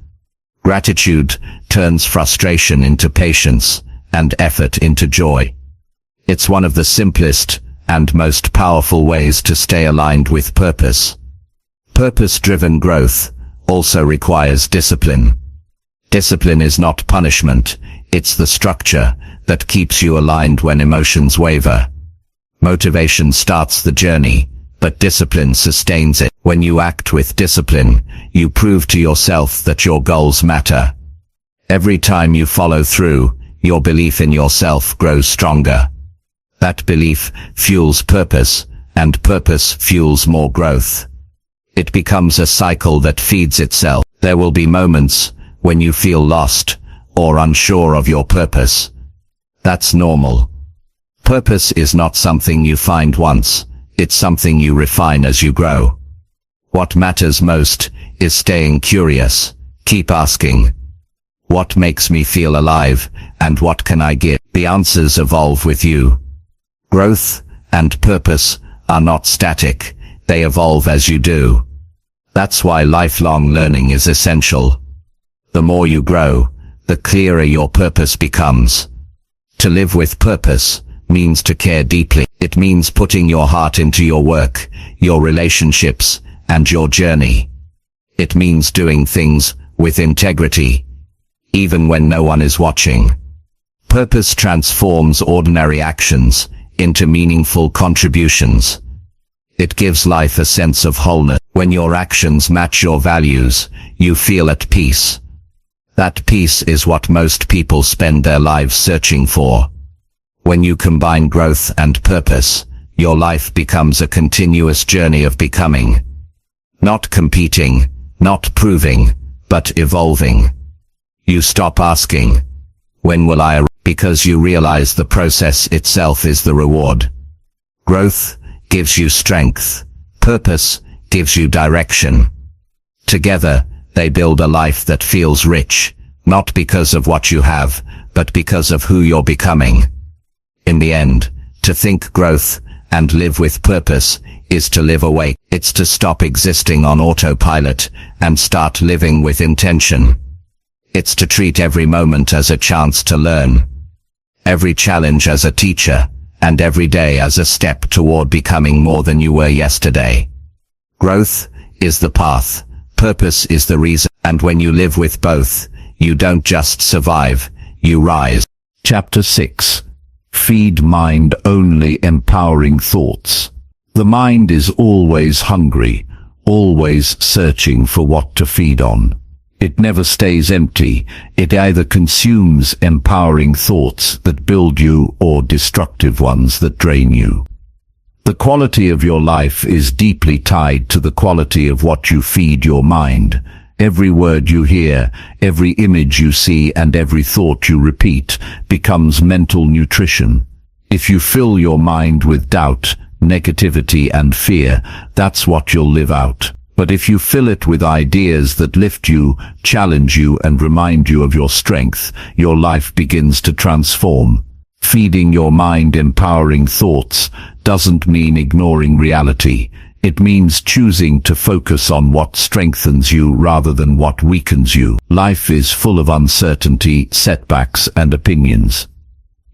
Gratitude turns frustration into patience, and effort into joy. It's one of the simplest and most powerful ways to stay aligned with purpose. Purpose-driven growth also requires discipline. Discipline is not punishment, it's the structure that keeps you aligned when emotions waver. Motivation starts the journey, but discipline sustains it. When you act with discipline, you prove to yourself that your goals matter. Every time you follow through, your belief in yourself grows stronger. That belief fuels purpose, and purpose fuels more growth. It becomes a cycle that feeds itself. There will be moments when you feel lost or unsure of your purpose. That's normal. Purpose is not something you find once, it's something you refine as you grow. What matters most is staying curious. Keep asking, what makes me feel alive, and what can I give? The answers evolve with you. Growth and purpose are not static, they evolve as you do. That's why lifelong learning is essential. The more you grow, the clearer your purpose becomes. To live with purpose means to care deeply. It means putting your heart into your work, your relationships, and your journey. It means doing things with integrity, even when no one is watching. Purpose transforms ordinary actions into meaningful contributions. It gives life a sense of wholeness. When your actions match your values, you feel at peace. That peace is what most people spend their lives searching for. When you combine growth and purpose, your life becomes a continuous journey of becoming. Not competing, not proving, but evolving. You stop asking, when will I arrive? Because you realize the process itself is the reward. Growth gives you strength. Purpose gives you direction. Together, they build a life that feels rich, not because of what you have, but because of who you're becoming. In the end, to think growth and live with purpose is to live awake. It's to stop existing on autopilot and start living with intention. It's to treat every moment as a chance to learn, every challenge as a teacher, and every day as a step toward becoming more than you were yesterday. Growth is the path, purpose is the reason, and when you live with both, you don't just survive, you rise. Chapter 6. Feed mind only empowering thoughts. The mind is always hungry, always searching for what to feed on. It never stays empty. It either consumes empowering thoughts that build you or destructive ones that drain you. The quality of your life is deeply tied to the quality of what you feed your mind. Every word you hear, every image you see, and every thought you repeat becomes mental nutrition. If you fill your mind with doubt, negativity, and fear, that's what you'll live out. But if you fill it with ideas that lift you, challenge you, and remind you of your strength, your life begins to transform. Feeding your mind empowering thoughts doesn't mean ignoring reality. It means choosing to focus on what strengthens you rather than what weakens you. Life is full of uncertainty, setbacks, and opinions.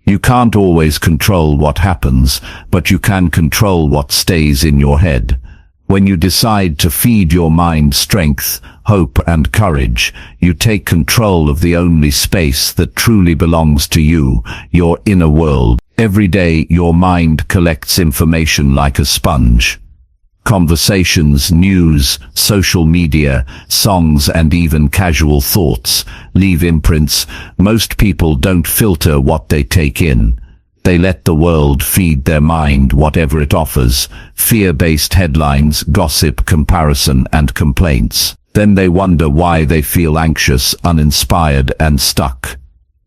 You can't always control what happens, but you can control what stays in your head. When you decide to feed your mind strength, hope, and courage, you take control of the only space that truly belongs to you, your inner world. Every day, your mind collects information like a sponge. Conversations, news, social media, songs, and even casual thoughts leave imprints. Most people don't filter what they take in. They let the world feed their mind whatever it offers: fear-based headlines, gossip, comparison, and complaints. Then they wonder why they feel anxious, uninspired, and stuck.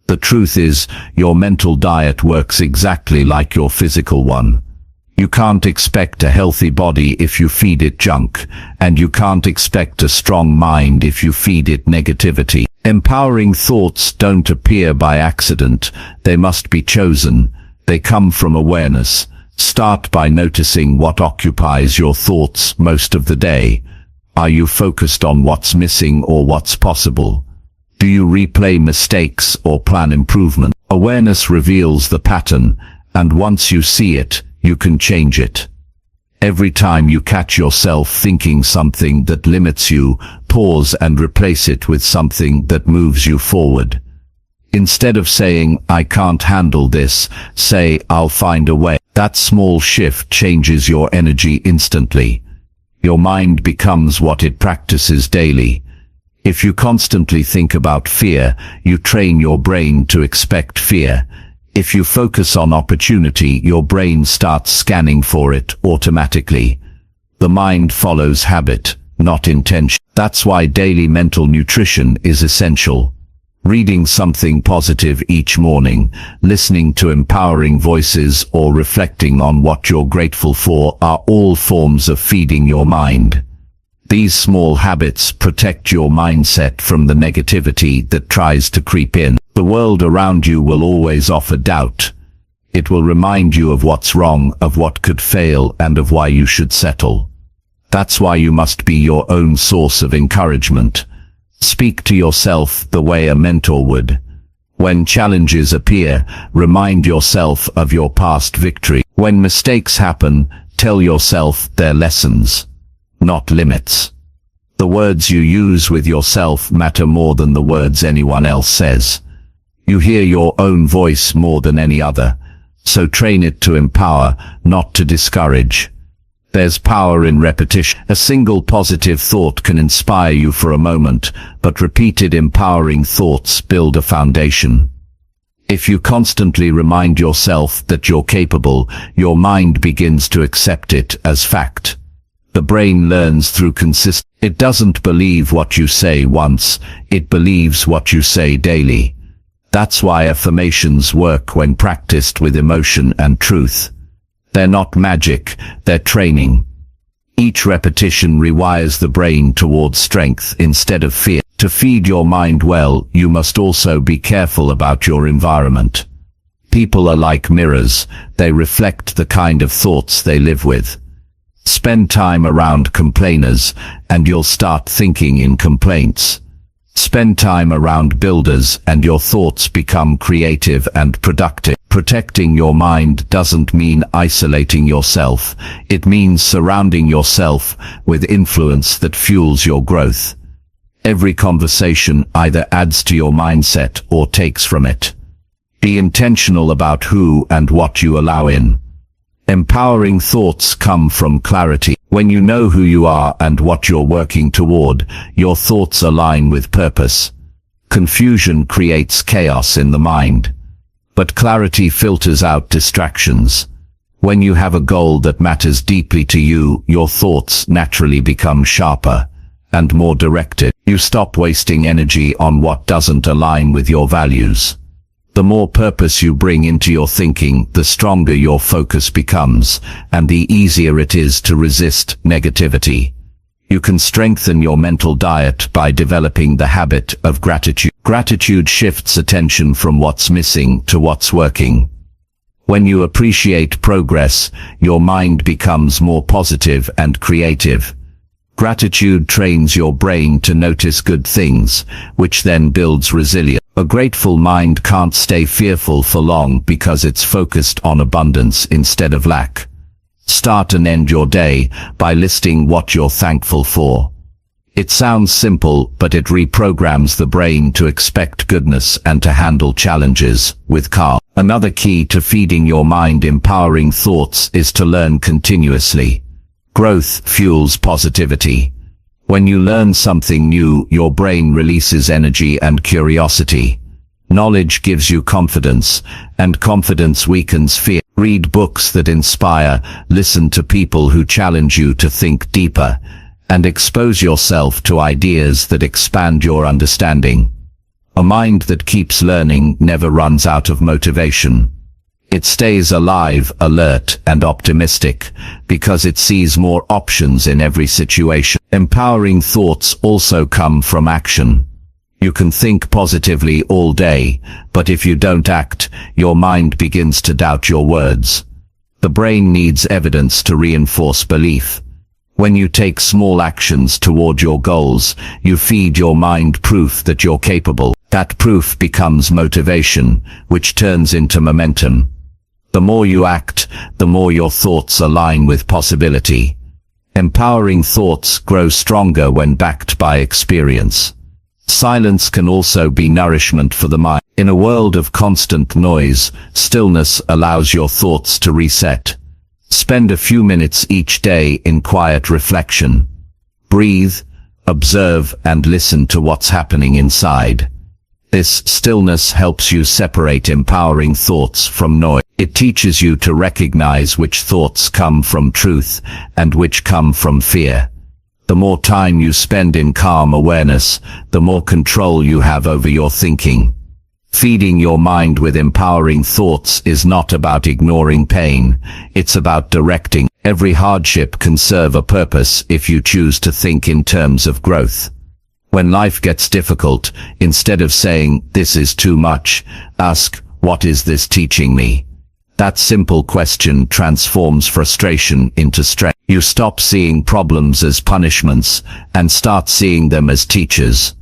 The truth is, your mental diet works exactly like your physical one. You can't expect a healthy body if you feed it junk, and you can't expect a strong mind if you feed it negativity. Empowering thoughts don't appear by accident. They must be chosen. They come from awareness. Start by noticing what occupies your thoughts most of the day. Are you focused on what's missing or what's possible? Do you replay mistakes or plan improvement? Awareness reveals the pattern, and once you see it, you can change it. Every time you catch yourself thinking something that limits you, pause and replace it with something that moves you forward. Instead of saying, "I can't handle this," say, "I'll find a way." That small shift changes your energy instantly. Your mind becomes what it practices daily. If you constantly think about fear, you train your brain to expect fear. If you focus on opportunity, your brain starts scanning for it automatically. The mind follows habit, not intention. That's why daily mental nutrition is essential. Reading something positive each morning, listening to empowering voices, or reflecting on what you're grateful for are all forms of feeding your mind. These small habits protect your mindset from the negativity that tries to creep in. The world around you will always offer doubt. It will remind you of what's wrong, of what could fail, and of why you should settle. That's why you must be your own source of encouragement. Speak to yourself the way a mentor would. When challenges appear, remind yourself of your past victory. When mistakes happen, tell yourself they're lessons, not limits. The words you use with yourself matter more than the words anyone else says. You hear your own voice more than any other, so train it to empower, not to discourage. There's power in repetition. A single positive thought can inspire you for a moment, but repeated empowering thoughts build a foundation. If you constantly remind yourself that you're capable, your mind begins to accept it as fact. The brain learns through consistency. It doesn't believe what you say once, it believes what you say daily. That's why affirmations work when practiced with emotion and truth. They're not magic, they're training. Each repetition rewires the brain towards strength instead of fear. To feed your mind well, you must also be careful about your environment. People are like mirrors, they reflect the kind of thoughts they live with. Spend time around complainers, and you'll start thinking in complaints. Spend time around builders, and your thoughts become creative and productive. Protecting your mind doesn't mean isolating yourself. It means surrounding yourself with influence that fuels your growth. Every conversation either adds to your mindset or takes from it. Be intentional about who and what you allow in. Empowering thoughts come from clarity. When you know who you are and what you're working toward, your thoughts align with purpose. Confusion creates chaos in the mind, but clarity filters out distractions. When you have a goal that matters deeply to you, your thoughts naturally become sharper and more directed. You stop wasting energy on what doesn't align with your values. The more purpose you bring into your thinking, the stronger your focus becomes, and the easier it is to resist negativity. You can strengthen your mental diet by developing the habit of gratitude. Gratitude shifts attention from what's missing to what's working. When you appreciate progress, your mind becomes more positive and creative. Gratitude trains your brain to notice good things, which then builds resilience. A grateful mind can't stay fearful for long because it's focused on abundance instead of lack. Start and end your day by listing what you're thankful for. It sounds simple, but it reprograms the brain to expect goodness and to handle challenges with calm. Another key to feeding your mind empowering thoughts is to learn continuously. Growth fuels positivity. When you learn something new, your brain releases energy and curiosity. Knowledge gives you confidence, and confidence weakens fear. Read books that inspire, listen to people who challenge you to think deeper, and expose yourself to ideas that expand your understanding. A mind that keeps learning never runs out of motivation. It stays alive, alert, and optimistic, because it sees more options in every situation. Empowering thoughts also come from action. You can think positively all day, but if you don't act, your mind begins to doubt your words. The brain needs evidence to reinforce belief. When you take small actions toward your goals, you feed your mind proof that you're capable. That proof becomes motivation, which turns into momentum. The more you act, the more your thoughts align with possibility. Empowering thoughts grow stronger when backed by experience. Silence can also be nourishment for the mind. In a world of constant noise, stillness allows your thoughts to reset. Spend a few minutes each day in quiet reflection. Breathe, observe, and listen to what's happening inside. This stillness helps you separate empowering thoughts from noise. It teaches you to recognize which thoughts come from truth and which come from fear. The more time you spend in calm awareness, the more control you have over your thinking. Feeding your mind with empowering thoughts is not about ignoring pain, it's about directing. Every hardship can serve a purpose if you choose to think in terms of growth. When life gets difficult, instead of saying, "This is too much," ask, "What is this teaching me?" That simple question transforms frustration into strength. You stop seeing problems as punishments and start seeing them as teachers.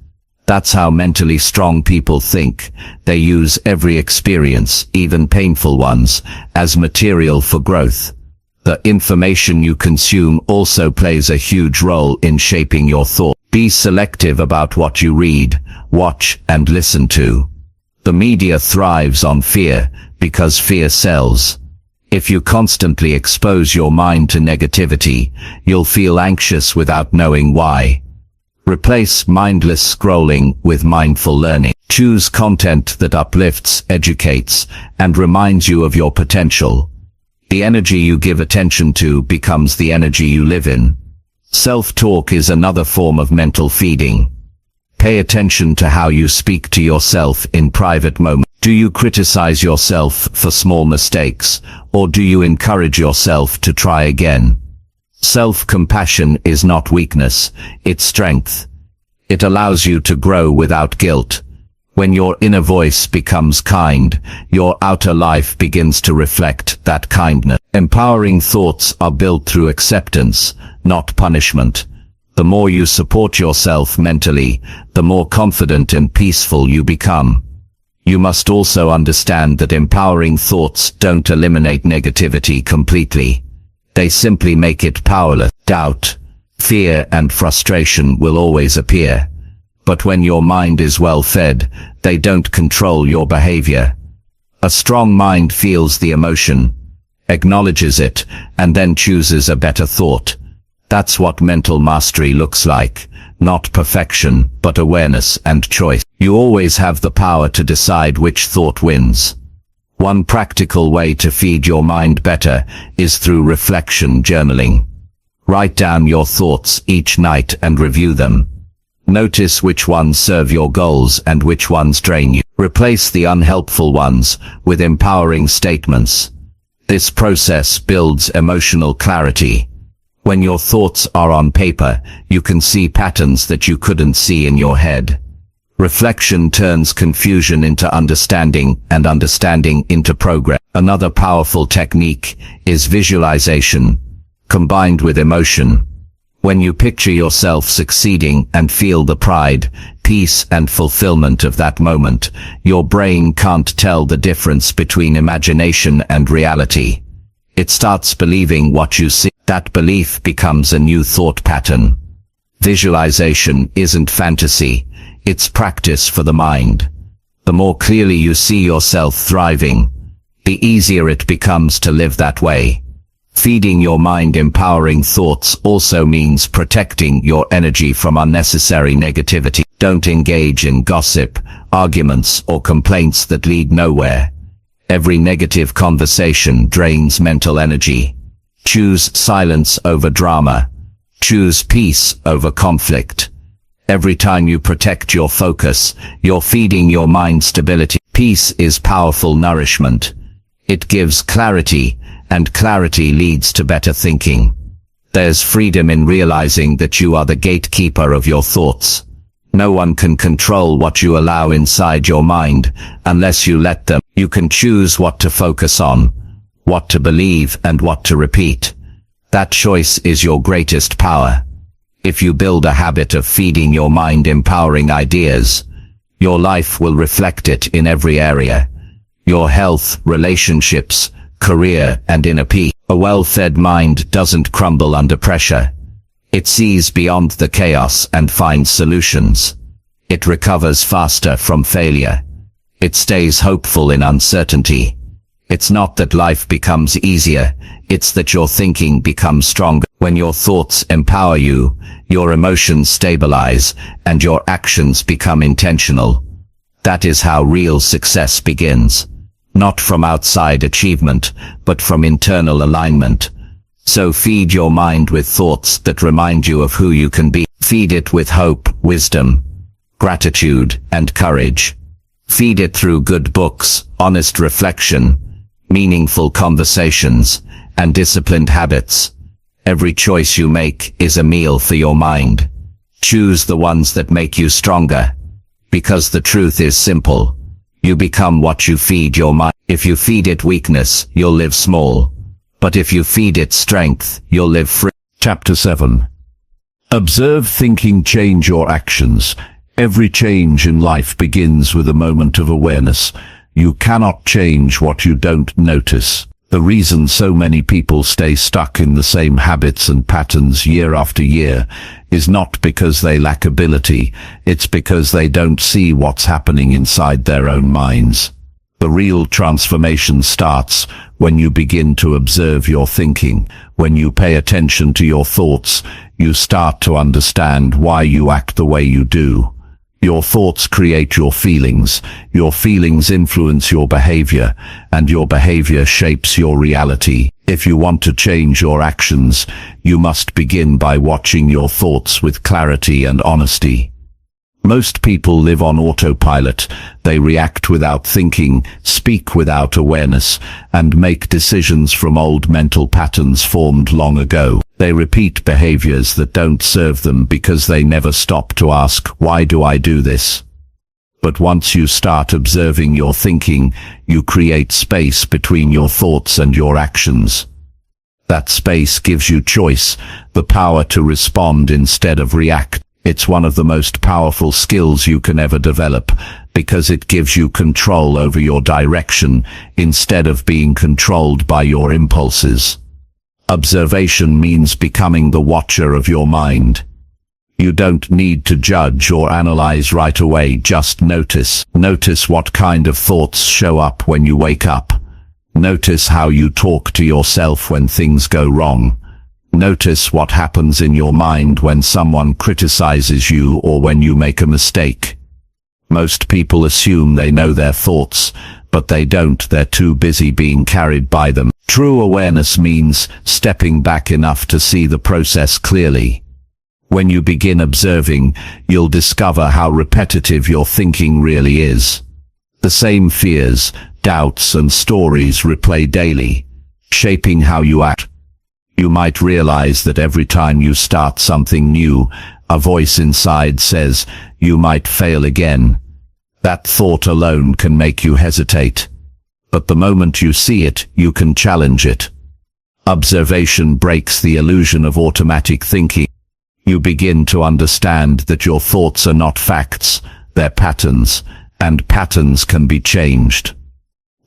That's how mentally strong people think. They use every experience, even painful ones, as material for growth. The information you consume also plays a huge role in shaping your thought. Be selective about what you read, watch, and listen to. The media thrives on fear because fear sells. If you constantly expose your mind to negativity, you'll feel anxious without knowing why. Replace mindless scrolling with mindful learning. Choose content that uplifts, educates, and reminds you of your potential. The energy you give attention to becomes the energy you live in. Self-talk is another form of mental feeding. Pay attention to how you speak to yourself in private moments. Do you criticize yourself for small mistakes, or do you encourage yourself to try again? Self-compassion is not weakness, it's strength. It allows you to grow without guilt. When your inner voice becomes kind, your outer life begins to reflect that kindness. Empowering thoughts are built through acceptance, not punishment. The more you support yourself mentally, the more confident and peaceful you become. You must also understand that empowering thoughts don't eliminate negativity completely. They simply make it powerless. Doubt, fear, and frustration will always appear. But when your mind is well fed, they don't control your behavior. A strong mind feels the emotion, acknowledges it, and then chooses a better thought. That's what mental mastery looks like. Not perfection, but awareness and choice. You always have the power to decide which thought wins. One practical way to feed your mind better is through reflection journaling. Write down your thoughts each night and review them. Notice which ones serve your goals and which ones drain you. Replace the unhelpful ones with empowering statements. This process builds emotional clarity. When your thoughts are on paper, you can see patterns that you couldn't see in your head. Reflection turns confusion into understanding and understanding into progress. Another powerful technique is visualization, combined with emotion. When you picture yourself succeeding and feel the pride, peace, and fulfillment of that moment, your brain can't tell the difference between imagination and reality. It starts believing what you see. That belief becomes a new thought pattern. Visualization isn't fantasy, it's practice for the mind. The more clearly you see yourself thriving, the easier it becomes to live that way. Feeding your mind empowering thoughts also means protecting your energy from unnecessary negativity. Don't engage in gossip, arguments, or complaints that lead nowhere. Every negative conversation drains mental energy. Choose silence over drama. Choose peace over conflict. Every time you protect your focus, you're feeding your mind stability. Peace is powerful nourishment. It gives clarity, and clarity leads to better thinking. There's freedom in realizing that you are the gatekeeper of your thoughts. No one can control what you allow inside your mind unless you let them. You can choose what to focus on, what to believe, and what to repeat. That choice is your greatest power. If you build a habit of feeding your mind empowering ideas, your life will reflect it in every area. Your health, relationships, career, and inner peace. A well-fed mind doesn't crumble under pressure. It sees beyond the chaos and finds solutions. It recovers faster from failure. It stays hopeful in uncertainty. It's not that life becomes easier, it's that your thinking becomes stronger. When your thoughts empower you, your emotions stabilize, and your actions become intentional. That is how real success begins. Not from outside achievement, but from internal alignment. So feed your mind with thoughts that remind you of who you can be. Feed it with hope, wisdom, gratitude, and courage. Feed it through good books, honest reflection, meaningful conversations, and disciplined habits. Every choice you make is a meal for your mind. Choose the ones that make you stronger. Because the truth is simple. You become what you feed your mind. If you feed it weakness, you'll live small. But if you feed it strength, you'll live free. Chapter 7. Observe thinking, change your actions. Every change in life begins with a moment of awareness. You cannot change what you don't notice. The reason so many people stay stuck in the same habits and patterns year after year is not because they lack ability, it's because they don't see what's happening inside their own minds. The real transformation starts when you begin to observe your thinking. When you pay attention to your thoughts, you start to understand why you act the way you do. Your thoughts create your feelings influence your behavior, and your behavior shapes your reality. If you want to change your actions, you must begin by watching your thoughts with clarity and honesty. Most people live on autopilot. They react without thinking, speak without awareness, and make decisions from old mental patterns formed long ago. They repeat behaviors that don't serve them because they never stop to ask, why do I do this? But once you start observing your thinking, you create space between your thoughts and your actions. That space gives you choice, the power to respond instead of react. It's one of the most powerful skills you can ever develop, because it gives you control over your direction instead of being controlled by your impulses. Observation means becoming the watcher of your mind. You don't need to judge or analyze right away, just notice. Notice what kind of thoughts show up when you wake up. Notice how you talk to yourself when things go wrong. Notice what happens in your mind when someone criticizes you or when you make a mistake. Most people assume they know their thoughts, but they don't. They're too busy being carried by them. True awareness means stepping back enough to see the process clearly. When you begin observing, you'll discover how repetitive your thinking really is. The same fears, doubts, and stories replay daily, shaping how you act. You might realize that every time you start something new, a voice inside says, you might fail again. That thought alone can make you hesitate. But the moment you see it, you can challenge it. Observation breaks the illusion of automatic thinking. You begin to understand that your thoughts are not facts, they're patterns, and patterns can be changed.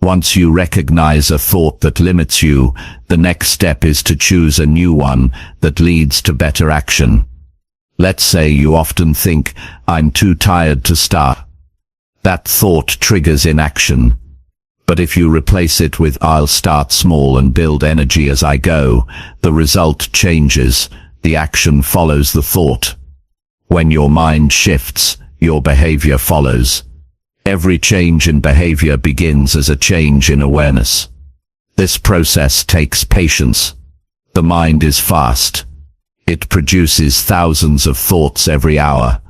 Once you recognize a thought that limits you, the next step is to choose a new one that leads to better action. Let's say you often think, I'm too tired to start. That thought triggers inaction. But if you replace it with, I'll start small and build energy as I go, the result changes. The action follows the thought. When your mind shifts, your behavior follows. Every change in behavior begins as a change in awareness. This process takes patience. The mind is fast. It produces thousands of thoughts every hour.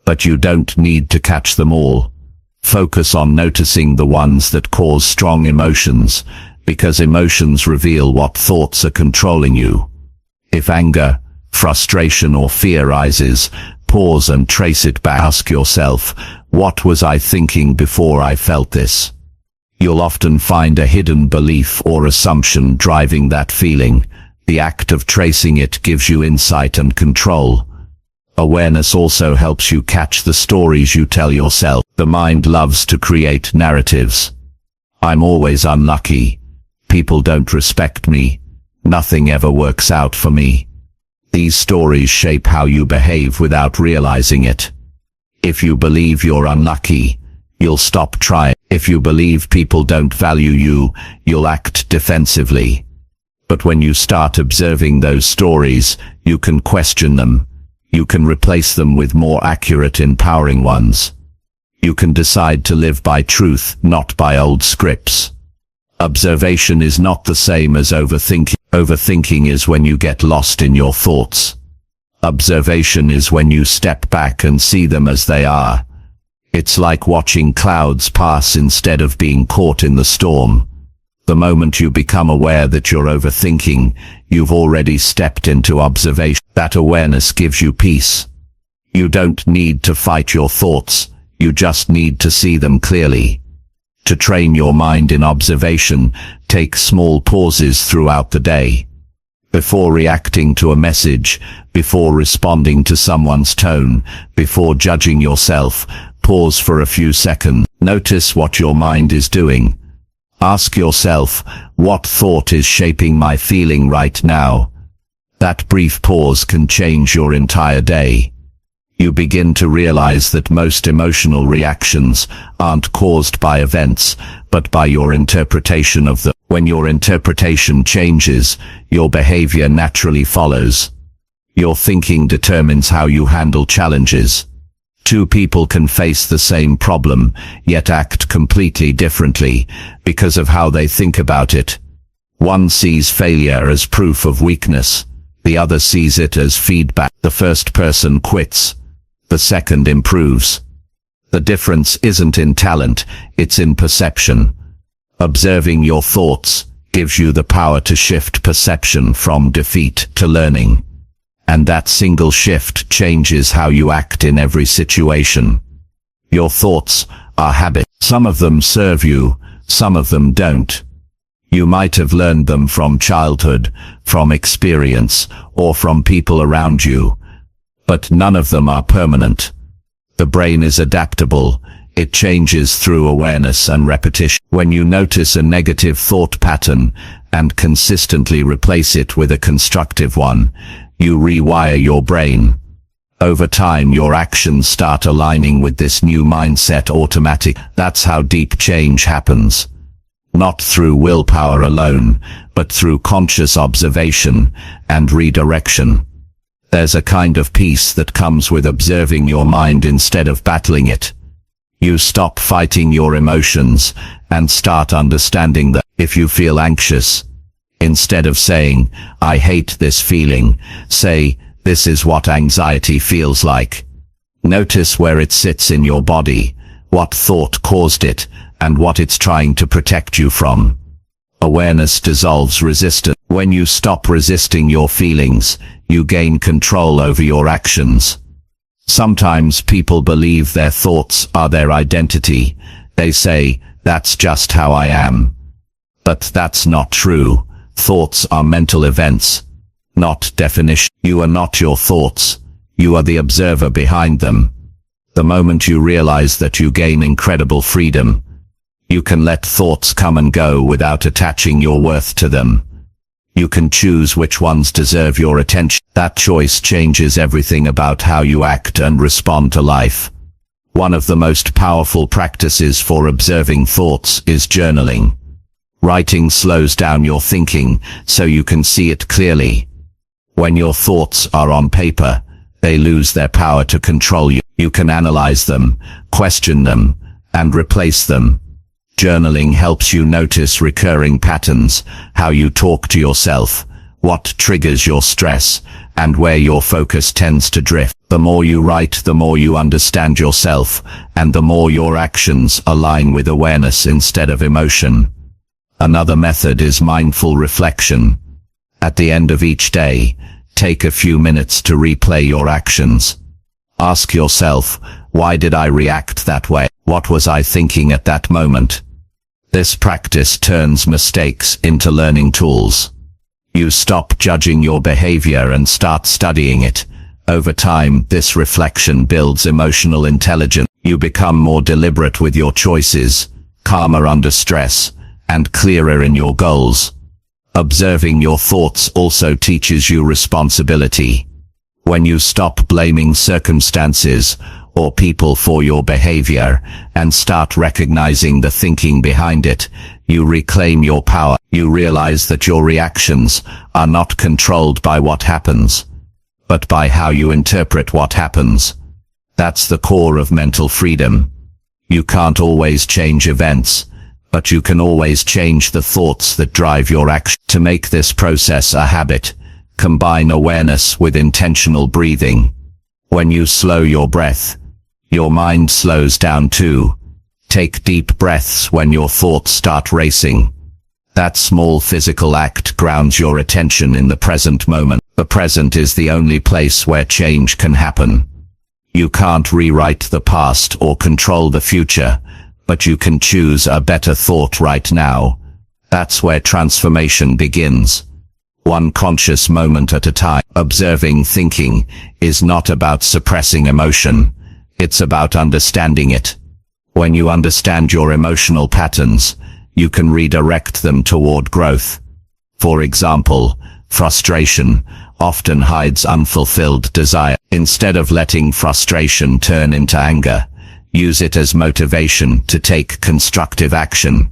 But you don't need to catch them all. Focus on noticing the ones that cause strong emotions, because emotions reveal what thoughts are controlling you. If anger, frustration, or fear rises, pause and trace it back. Ask yourself, what was I thinking before I felt this? You'll often find a hidden belief or assumption driving that feeling. The act of tracing it gives you insight and control. Awareness also helps you catch the stories you tell yourself. The mind loves to create narratives. I'm always unlucky. People don't respect me. Nothing ever works out for me. These stories shape how you behave without realizing it. If you believe you're unlucky, you'll stop trying. If you believe people don't value you, you'll act defensively. But when you start observing those stories, you can question them. You can replace them with more accurate, empowering ones. You can decide to live by truth, not by old scripts. Observation is not the same as overthinking. Overthinking is when you get lost in your thoughts. Observation is when you step back and see them as they are. It's like watching clouds pass instead of being caught in the storm. The moment you become aware that you're overthinking, you've already stepped into observation. That awareness gives you peace. You don't need to fight your thoughts, you just need to see them clearly. To train your mind in observation, take small pauses throughout the day. Before reacting to a message, before responding to someone's tone, before judging yourself, pause for a few seconds. Notice what your mind is doing. Ask yourself, what thought is shaping my feeling right now? That brief pause can change your entire day. You begin to realize that most emotional reactions aren't caused by events, but by your interpretation of them. When your interpretation changes, your behavior naturally follows. Your thinking determines how you handle challenges. Two people can face the same problem, yet act completely differently, because of how they think about it. One sees failure as proof of weakness, the other sees it as feedback. The first person quits, the second improves. The difference isn't in talent, it's in perception. Observing your thoughts gives you the power to shift perception from defeat to learning. And that single shift changes how you act in every situation. Your thoughts are habits. Some of them serve you, some of them don't. You might have learned them from childhood, from experience, or from people around you. But none of them are permanent. The brain is adaptable. It changes through awareness and repetition. When you notice a negative thought pattern and consistently replace it with a constructive one, you rewire your brain. Over time, your actions start aligning with this new mindset automatically. That's how deep change happens. Not through willpower alone, but through conscious observation and redirection. There's a kind of peace that comes with observing your mind instead of battling it. You stop fighting your emotions and start understanding that. If you feel anxious, instead of saying, "I hate this feeling," say, "This is what anxiety feels like." Notice where it sits in your body, what thought caused it, and what it's trying to protect you from. Awareness dissolves resistance. When you stop resisting your feelings, you gain control over your actions. Sometimes people believe their thoughts are their identity. They say, "That's just how I am." But that's not true. Thoughts are mental events, not definition. You are not your thoughts. You are the observer behind them. The moment you realize that, you gain incredible freedom. You can let thoughts come and go without attaching your worth to them. You can choose which ones deserve your attention. That choice changes everything about how you act and respond to life. One of the most powerful practices for observing thoughts is journaling. Writing slows down your thinking so you can see it clearly. When your thoughts are on paper, they lose their power to control you. You can analyze them, question them, and replace them. Journaling helps you notice recurring patterns, how you talk to yourself, what triggers your stress, and where your focus tends to drift. The more you write, the more you understand yourself, and the more your actions align with awareness instead of emotion. Another method is mindful reflection. At the end of each day, take a few minutes to replay your actions. Ask yourself, why did I react that way? What was I thinking at that moment? This practice turns mistakes into learning tools. You stop judging your behavior and start studying it. Over time, this reflection builds emotional intelligence. You become more deliberate with your choices, calmer under stress, and clearer in your goals. Observing your thoughts also teaches you responsibility. When you stop blaming circumstances or people for your behavior and start recognizing the thinking behind it, you reclaim your power. You realize that your reactions are not controlled by what happens, but by how you interpret what happens. That's the core of mental freedom. You can't always change events, but you can always change the thoughts that drive your action. To make this process a habit, combine awareness with intentional breathing. When you slow your breath, your mind slows down too. Take deep breaths when your thoughts start racing. That small physical act grounds your attention in the present moment. The present is the only place where change can happen. You can't rewrite the past or control the future, but you can choose a better thought right now. That's where transformation begins. One conscious moment at a time. Observing thinking is not about suppressing emotion. It's about understanding it. When you understand your emotional patterns, you can redirect them toward growth. For example, frustration often hides unfulfilled desire. Instead of letting frustration turn into anger, use it as motivation to take constructive action.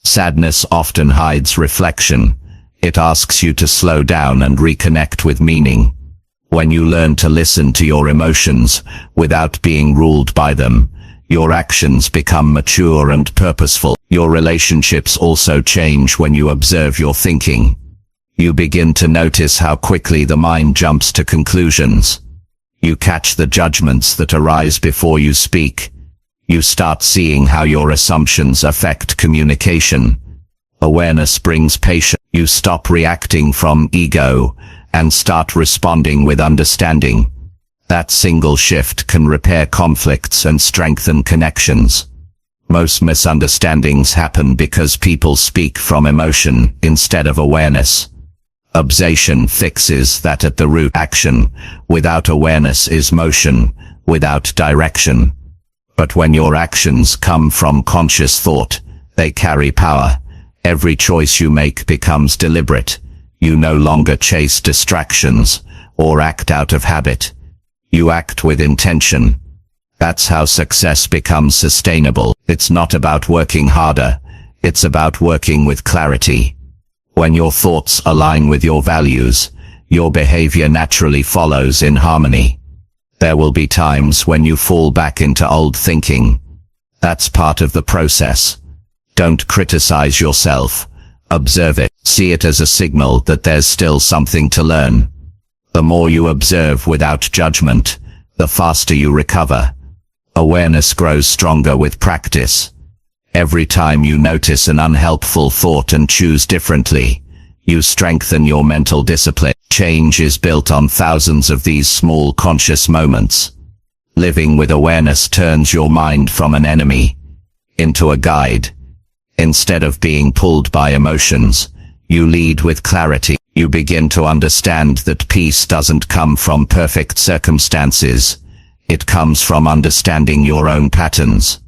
Sadness often hides reflection. It asks you to slow down and reconnect with meaning. When you learn to listen to your emotions without being ruled by them, your actions become mature and purposeful. Your relationships also change when you observe your thinking. You begin to notice how quickly the mind jumps to conclusions. You catch the judgments that arise before you speak. You start seeing how your assumptions affect communication. Awareness brings patience. You stop reacting from ego and start responding with understanding. That single shift can repair conflicts and strengthen connections. Most misunderstandings happen because people speak from emotion instead of awareness. Obsession fixes that at the root. Action without awareness is motion without direction. But when your actions come from conscious thought, they carry power. Every choice you make becomes deliberate. You no longer chase distractions or act out of habit. You act with intention. That's how success becomes sustainable. It's not about working harder. It's about working with clarity. When your thoughts align with your values, your behavior naturally follows in harmony. There will be times when you fall back into old thinking. That's part of the process. Don't criticize yourself. Observe it. See it as a signal that there's still something to learn. The more you observe without judgment, the faster you recover. Awareness grows stronger with practice. Every time you notice an unhelpful thought and choose differently, you strengthen your mental discipline. Change is built on thousands of these small conscious moments. Living with awareness turns your mind from an enemy into a guide. Instead of being pulled by emotions, you lead with clarity. You begin to understand that peace doesn't come from perfect circumstances. It comes from understanding your own patterns.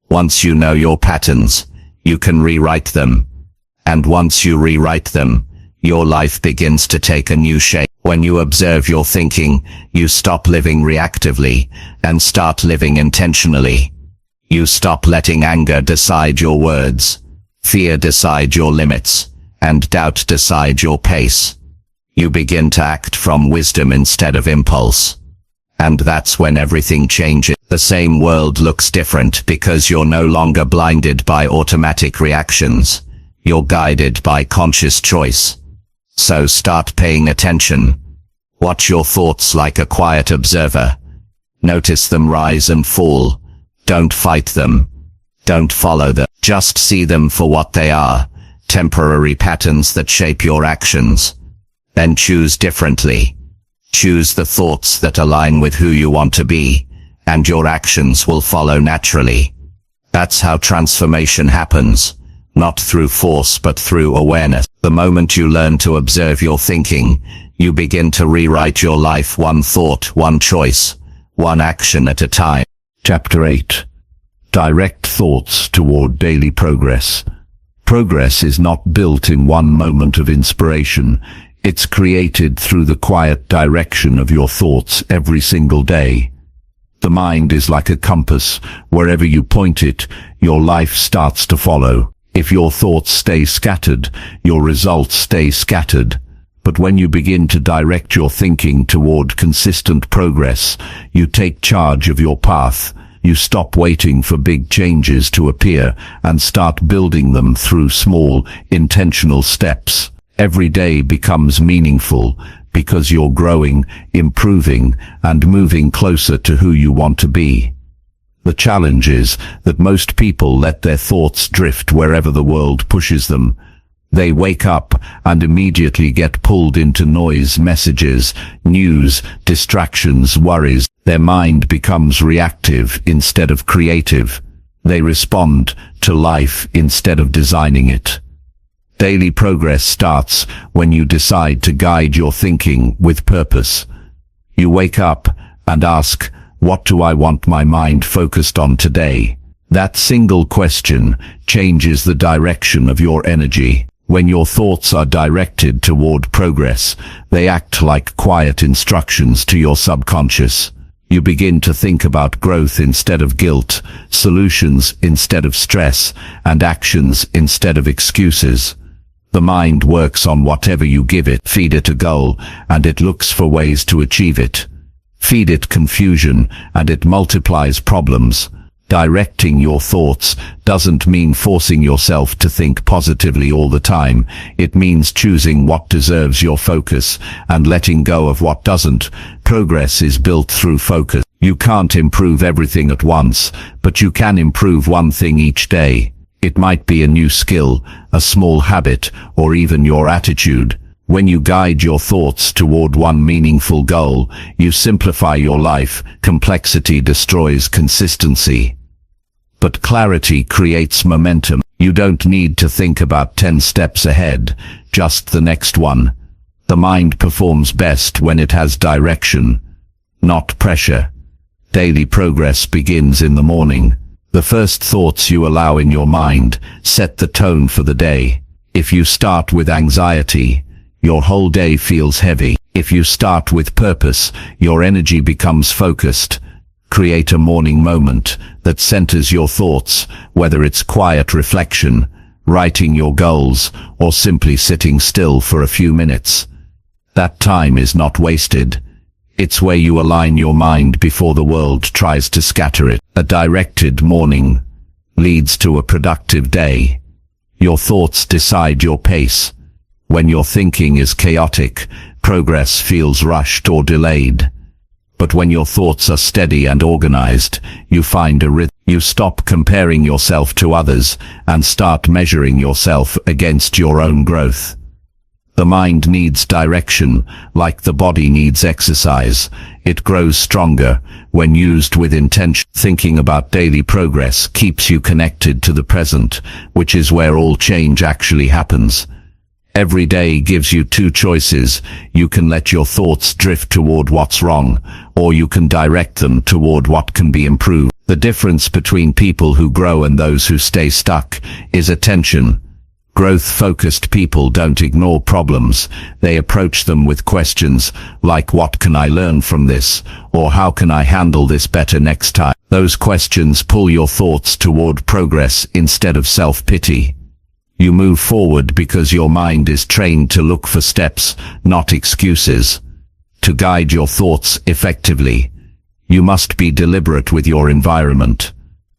Once you know your patterns, you can rewrite them. And once you rewrite them, your life begins to take a new shape. When you observe your thinking, you stop living reactively and start living intentionally. You stop letting anger decide your words, fear decide your limits, and doubt decide your pace. You begin to act from wisdom instead of impulse. And that's when everything changes. The same world looks different because you're no longer blinded by automatic reactions. You're guided by conscious choice. So start paying attention. Watch your thoughts like a quiet observer. Notice them rise and fall. Don't fight them. Don't follow them. Just see them for what they are, temporary patterns that shape your actions. Then choose differently. Choose the thoughts that align with who you want to be, and your actions will follow naturally. That's how transformation happens, not through force but through awareness. The moment you learn to observe your thinking, you begin to rewrite your life one thought, one choice, one action at a time. Chapter 8. Direct thoughts toward daily progress. Progress is not built in one moment of inspiration. It's created through the quiet direction of your thoughts every single day. The mind is like a compass. Wherever you point it, your life starts to follow. If your thoughts stay scattered, your results stay scattered. But when you begin to direct your thinking toward consistent progress, you take charge of your path. You stop waiting for big changes to appear and start building them through small, intentional steps. Every day becomes meaningful because you're growing, improving, and moving closer to who you want to be. The challenge is that most people let their thoughts drift wherever the world pushes them. They wake up and immediately get pulled into noise, messages, news, distractions, worries. Their mind becomes reactive instead of creative. They respond to life instead of designing it. Daily progress starts when you decide to guide your thinking with purpose. You wake up and ask, what do I want my mind focused on today? That single question changes the direction of your energy. When your thoughts are directed toward progress, they act like quiet instructions to your subconscious. You begin to think about growth instead of guilt, solutions instead of stress, and actions instead of excuses. The mind works on whatever you give it. Feed it a goal, and it looks for ways to achieve it. Feed it confusion, and it multiplies problems. Directing your thoughts doesn't mean forcing yourself to think positively all the time. It means choosing what deserves your focus and letting go of what doesn't. Progress is built through focus. You can't improve everything at once, but you can improve one thing each day. It might be a new skill, a small habit, or even your attitude. When you guide your thoughts toward one meaningful goal, you simplify your life. Complexity destroys consistency. But clarity creates momentum. You don't need to think about 10 steps ahead, just the next one. The mind performs best when it has direction, not pressure. Daily progress begins in the morning. The first thoughts you allow in your mind set the tone for the day. If you start with anxiety, your whole day feels heavy. If you start with purpose, your energy becomes focused. Create a morning moment that centers your thoughts, whether it's quiet reflection, writing your goals, or simply sitting still for a few minutes. That time is not wasted. It's where you align your mind before the world tries to scatter it. A directed morning leads to a productive day. Your thoughts decide your pace. When your thinking is chaotic, progress feels rushed or delayed. But when your thoughts are steady and organized, you find a rhythm. You stop comparing yourself to others and start measuring yourself against your own growth. The mind needs direction, like the body needs exercise. It grows stronger when used with intention. Thinking about daily progress keeps you connected to the present, which is where all change actually happens. Every day gives you two choices. You can let your thoughts drift toward what's wrong, or you can direct them toward what can be improved. The difference between people who grow and those who stay stuck is attention. Growth-focused people don't ignore problems. They approach them with questions like, what can I learn from this? Or how can I handle this better next time? Those questions pull your thoughts toward progress instead of self-pity. You move forward because your mind is trained to look for steps, not excuses. To guide your thoughts effectively, you must be deliberate with your environment.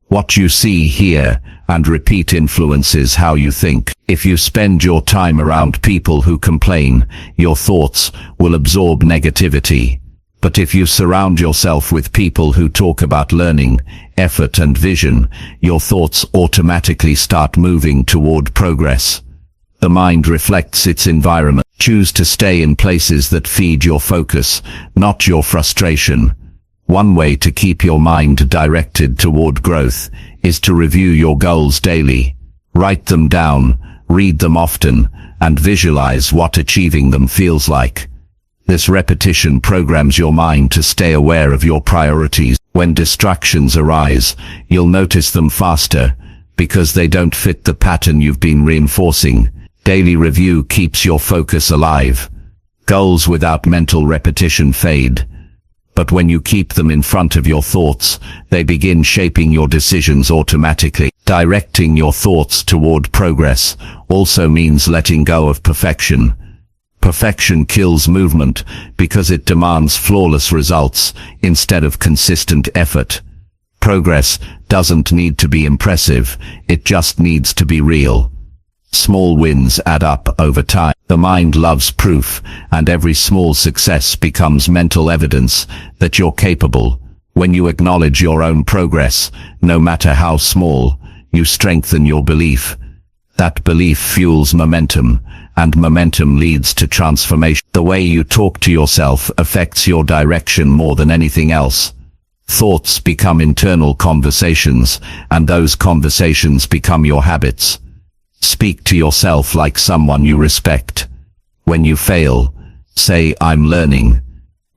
What you see, hear, and repeat influences how you think. If you spend your time around people who complain, your thoughts will absorb negativity. But if you surround yourself with people who talk about learning, effort, and vision, your thoughts automatically start moving toward progress. The mind reflects its environment. Choose to stay in places that feed your focus, not your frustration. One way to keep your mind directed toward growth is to review your goals daily. Write them down, read them often, and visualize what achieving them feels like. This repetition programs your mind to stay aware of your priorities. When distractions arise, you'll notice them faster because they don't fit the pattern you've been reinforcing. Daily review keeps your focus alive. Goals without mental repetition fade. But when you keep them in front of your thoughts, they begin shaping your decisions automatically. Directing your thoughts toward progress also means letting go of perfection. Perfection kills movement because it demands flawless results instead of consistent effort. Progress doesn't need to be impressive, it just needs to be real. Small wins add up over time. The mind loves proof, and every small success becomes mental evidence that you're capable. When you acknowledge your own progress, no matter how small, you strengthen your belief. That belief fuels momentum, and momentum leads to transformation. The way you talk to yourself affects your direction more than anything else. Thoughts become internal conversations, and those conversations become your habits. Speak to yourself like someone you respect. When you fail, say, "I'm learning."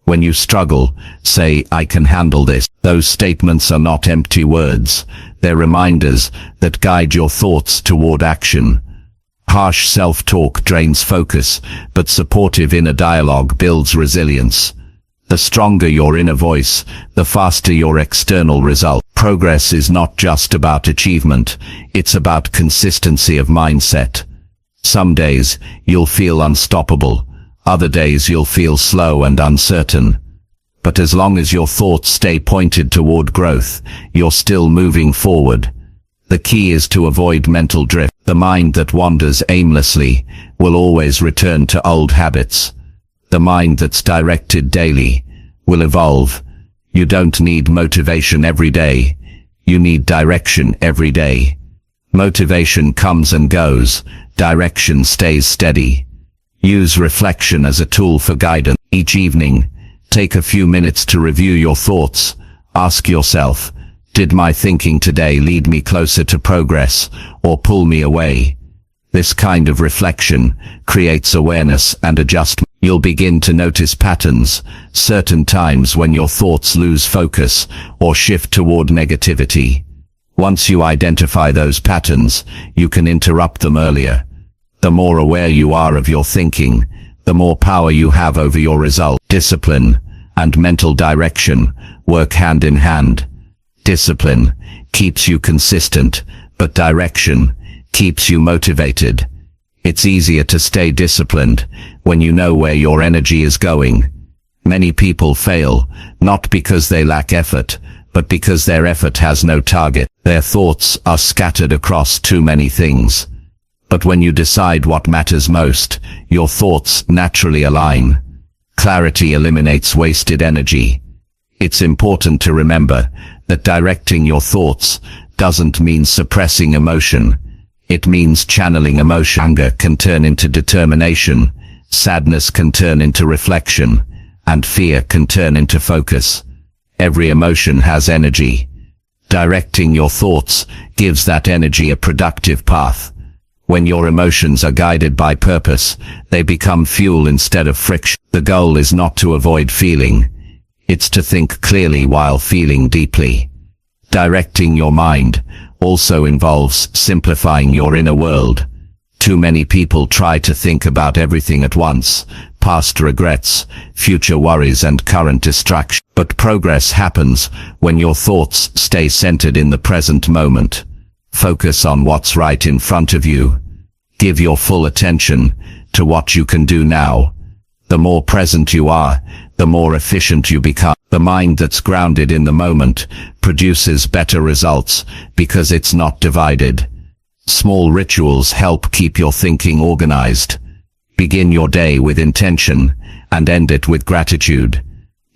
When you struggle, say, "I can handle this." Those statements are not empty words. They're reminders that guide your thoughts toward action. Harsh self-talk drains focus, but supportive inner dialogue builds resilience. The stronger your inner voice, the faster your external result. Progress is not just about achievement, it's about consistency of mindset. Some days, you'll feel unstoppable. Other days you'll feel slow and uncertain. But as long as your thoughts stay pointed toward growth, you're still moving forward. The key is to avoid mental drift. The mind that wanders aimlessly will always return to old habits. The mind that's directed daily will evolve. You don't need motivation every day. You need direction every day. Motivation comes and goes. Direction stays steady. Use reflection as a tool for guidance. Each evening, take a few minutes to review your thoughts. Ask yourself, did my thinking today lead me closer to progress or pull me away? This kind of reflection creates awareness and adjustment. You'll begin to notice patterns, certain times when your thoughts lose focus or shift toward negativity. Once you identify those patterns, you can interrupt them earlier. The more aware you are of your thinking, the more power you have over your result. Discipline and mental direction work hand in hand. Discipline keeps you consistent, but direction keeps you motivated. It's easier to stay disciplined when you know where your energy is going. Many people fail, not because they lack effort, but because their effort has no target. Their thoughts are scattered across too many things. But when you decide what matters most, your thoughts naturally align. Clarity eliminates wasted energy. It's important to remember that directing your thoughts doesn't mean suppressing emotion. It means channeling emotion. Anger can turn into determination, sadness can turn into reflection, and fear can turn into focus. Every emotion has energy. Directing your thoughts gives that energy a productive path. When your emotions are guided by purpose, they become fuel instead of friction. The goal is not to avoid feeling. It's to think clearly while feeling deeply. Directing your mind also involves simplifying your inner world. Too many people try to think about everything at once, past regrets, future worries and current distractions. But progress happens when your thoughts stay centered in the present moment. Focus on what's right in front of you. Give your full attention to what you can do now. The more present you are, the more efficient you become. The mind that's grounded in the moment produces better results because it's not divided. Small rituals help keep your thinking organized. Begin your day with intention and end it with gratitude.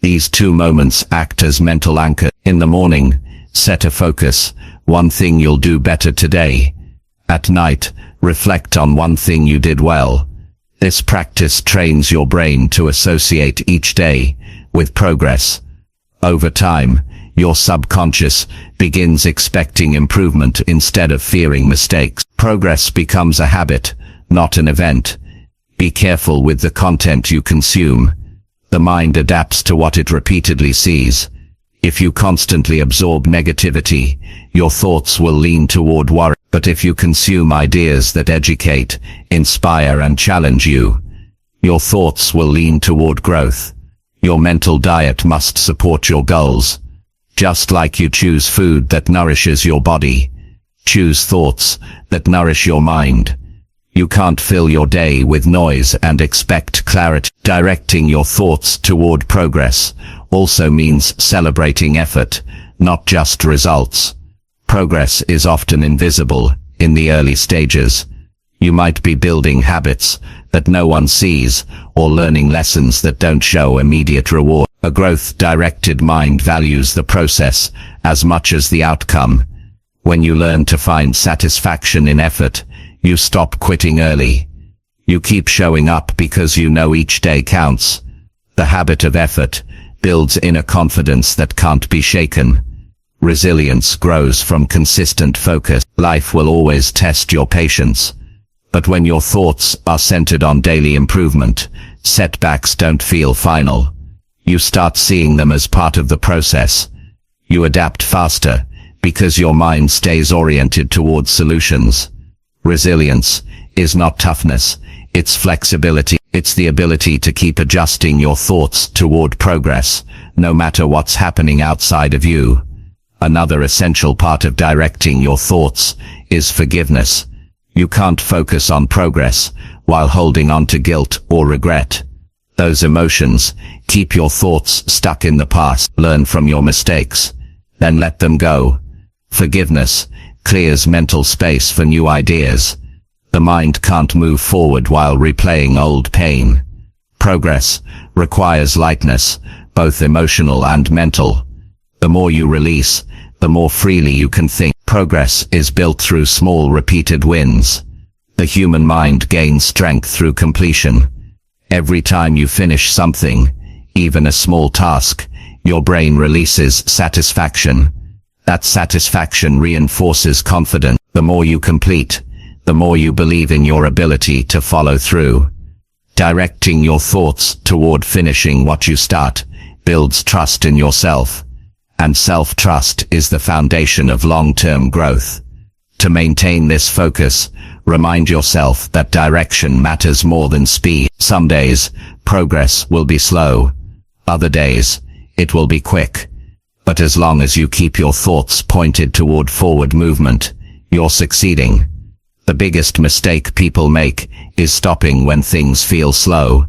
These two moments act as mental anchor. In the morning, set a focus, one thing you'll do better today. At night, reflect on one thing you did well. This practice trains your brain to associate each day with progress. Over time, your subconscious begins expecting improvement instead of fearing mistakes. Progress becomes a habit, not an event. Be careful with the content you consume. The mind adapts to what it repeatedly sees. If you constantly absorb negativity, your thoughts will lean toward worry. But if you consume ideas that educate, inspire and challenge you, your thoughts will lean toward growth. Your mental diet must support your goals. Just like you choose food that nourishes your body, choose thoughts that nourish your mind. You can't fill your day with noise and expect clarity. Directing your thoughts toward progress also means celebrating effort, not just results. Progress is often invisible in the early stages. You might be building habits that no one sees, or learning lessons that don't show immediate reward. A growth-directed mind values the process as much as the outcome. When you learn to find satisfaction in effort, you stop quitting early. You keep showing up because you know each day counts. The habit of effort builds inner confidence that can't be shaken. Resilience grows from consistent focus. Life will always test your patience. But when your thoughts are centered on daily improvement, setbacks don't feel final. You start seeing them as part of the process. You adapt faster because your mind stays oriented towards solutions. Resilience is not toughness, it's flexibility. It's the ability to keep adjusting your thoughts toward progress, no matter what's happening outside of you. Another essential part of directing your thoughts is forgiveness. You can't focus on progress while holding on to guilt or regret. Those emotions keep your thoughts stuck in the past. Learn from your mistakes, then let them go. Forgiveness clears mental space for new ideas. The mind can't move forward while replaying old pain. Progress requires lightness, both emotional and mental. The more you release, the more freely you can think. Progress is built through small repeated wins. The human mind gains strength through completion. Every time you finish something, even a small task, your brain releases satisfaction. That satisfaction reinforces confidence. The more you complete, the more you believe in your ability to follow through. Directing your thoughts toward finishing what you start builds trust in yourself. And self-trust is the foundation of long-term growth. To maintain this focus, remind yourself that direction matters more than speed. Some days, progress will be slow. Other days, it will be quick. But as long as you keep your thoughts pointed toward forward movement, you're succeeding. The biggest mistake people make is stopping when things feel slow.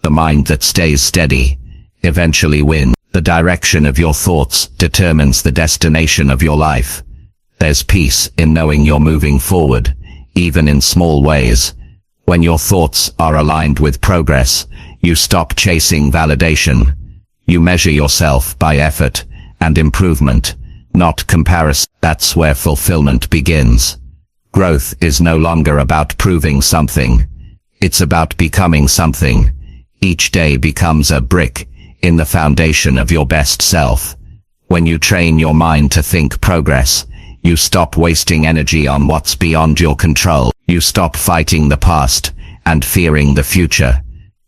The mind that stays steady eventually wins. The direction of your thoughts determines the destination of your life. There's peace in knowing you're moving forward, even in small ways. When your thoughts are aligned with progress, you stop chasing validation. You measure yourself by effort and improvement, not comparison. That's where fulfillment begins. Growth is no longer about proving something. It's about becoming something. Each day becomes a brick in the foundation of your best self. When you train your mind to think progress, you stop wasting energy on what's beyond your control. You stop fighting the past and fearing the future.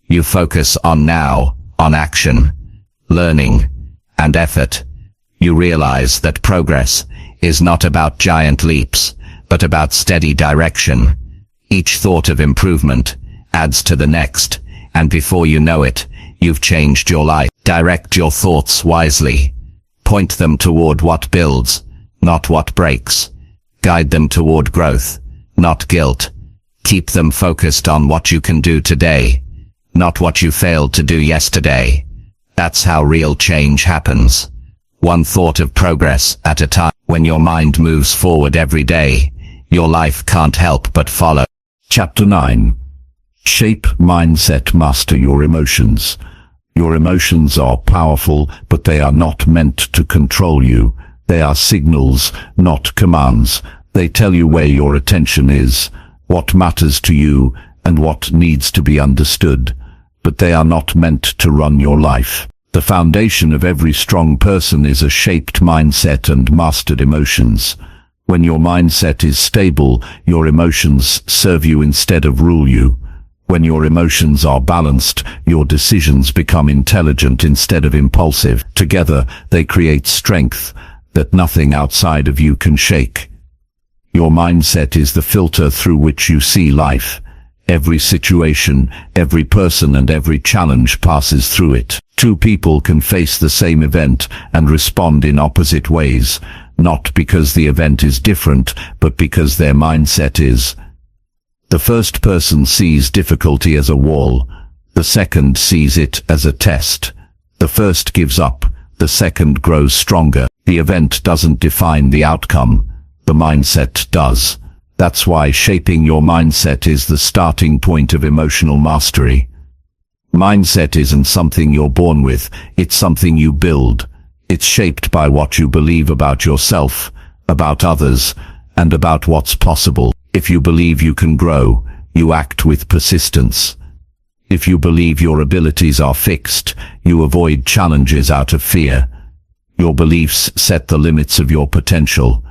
You focus on now, on action, learning, and effort. You realize that progress is not about giant leaps, but about steady direction. Each thought of improvement adds to the next, and before you know it, you've changed your life. Direct your thoughts wisely. Point them toward what builds, not what breaks. Guide them toward growth, not guilt. Keep them focused on what you can do today, not what you failed to do yesterday. That's how real change happens. One thought of progress at a time. When your mind moves forward every day, your life can't help but follow. Chapter 9. Shape mindset. Master your emotions. Your emotions are powerful, but they are not meant to control you. They are signals, not commands. They tell you where your attention is, what matters to you, and what needs to be understood. But they are not meant to run your life. The foundation of every strong person is a shaped mindset and mastered emotions. When your mindset is stable, your emotions serve you instead of rule you. When your emotions are balanced, your decisions become intelligent instead of impulsive. Together, they create strength that nothing outside of you can shake. Your mindset is the filter through which you see life. Every situation, every person, and every challenge passes through it. Two people can face the same event and respond in opposite ways, not because the event is different, but because their mindset is. The first person sees difficulty as a wall. The second sees it as a test. The first gives up. the second grows stronger. The event doesn't define the outcome, the mindset does. That's why shaping your mindset is the starting point of emotional mastery. Mindset isn't something you're born with, it's something you build. It's shaped by what you believe about yourself, about others, and about what's possible. If you believe you can grow, you act with persistence. If you believe your abilities are fixed, you avoid challenges out of fear. Your beliefs set the limits of your potential.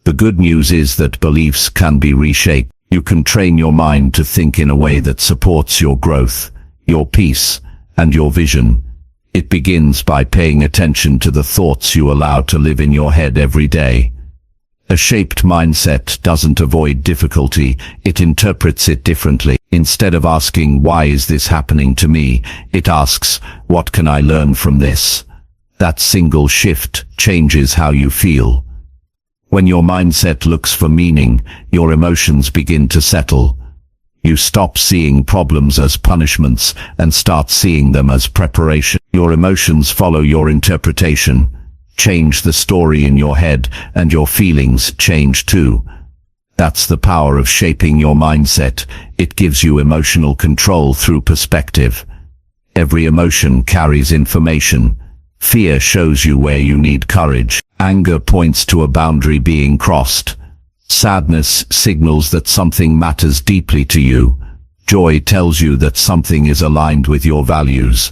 The good news is that beliefs can be reshaped. You can train your mind to think in a way that supports your growth, your peace, and your vision. It begins by paying attention to the thoughts you allow to live in your head every day. A shaped mindset doesn't avoid difficulty, it interprets it differently. Instead of asking, "Why is this happening to me?" it asks, "What can I learn from this?" That single shift changes how you feel. When your mindset looks for meaning, your emotions begin to settle. You stop seeing problems as punishments and start seeing them as preparation. Your emotions follow your interpretation. Change the story in your head, and your feelings change too. That's the power of shaping your mindset. It gives you emotional control through perspective. Every emotion carries information. Fear shows you where you need courage. Anger points to a boundary being crossed. Sadness signals that something matters deeply to you. Joy tells you that something is aligned with your values.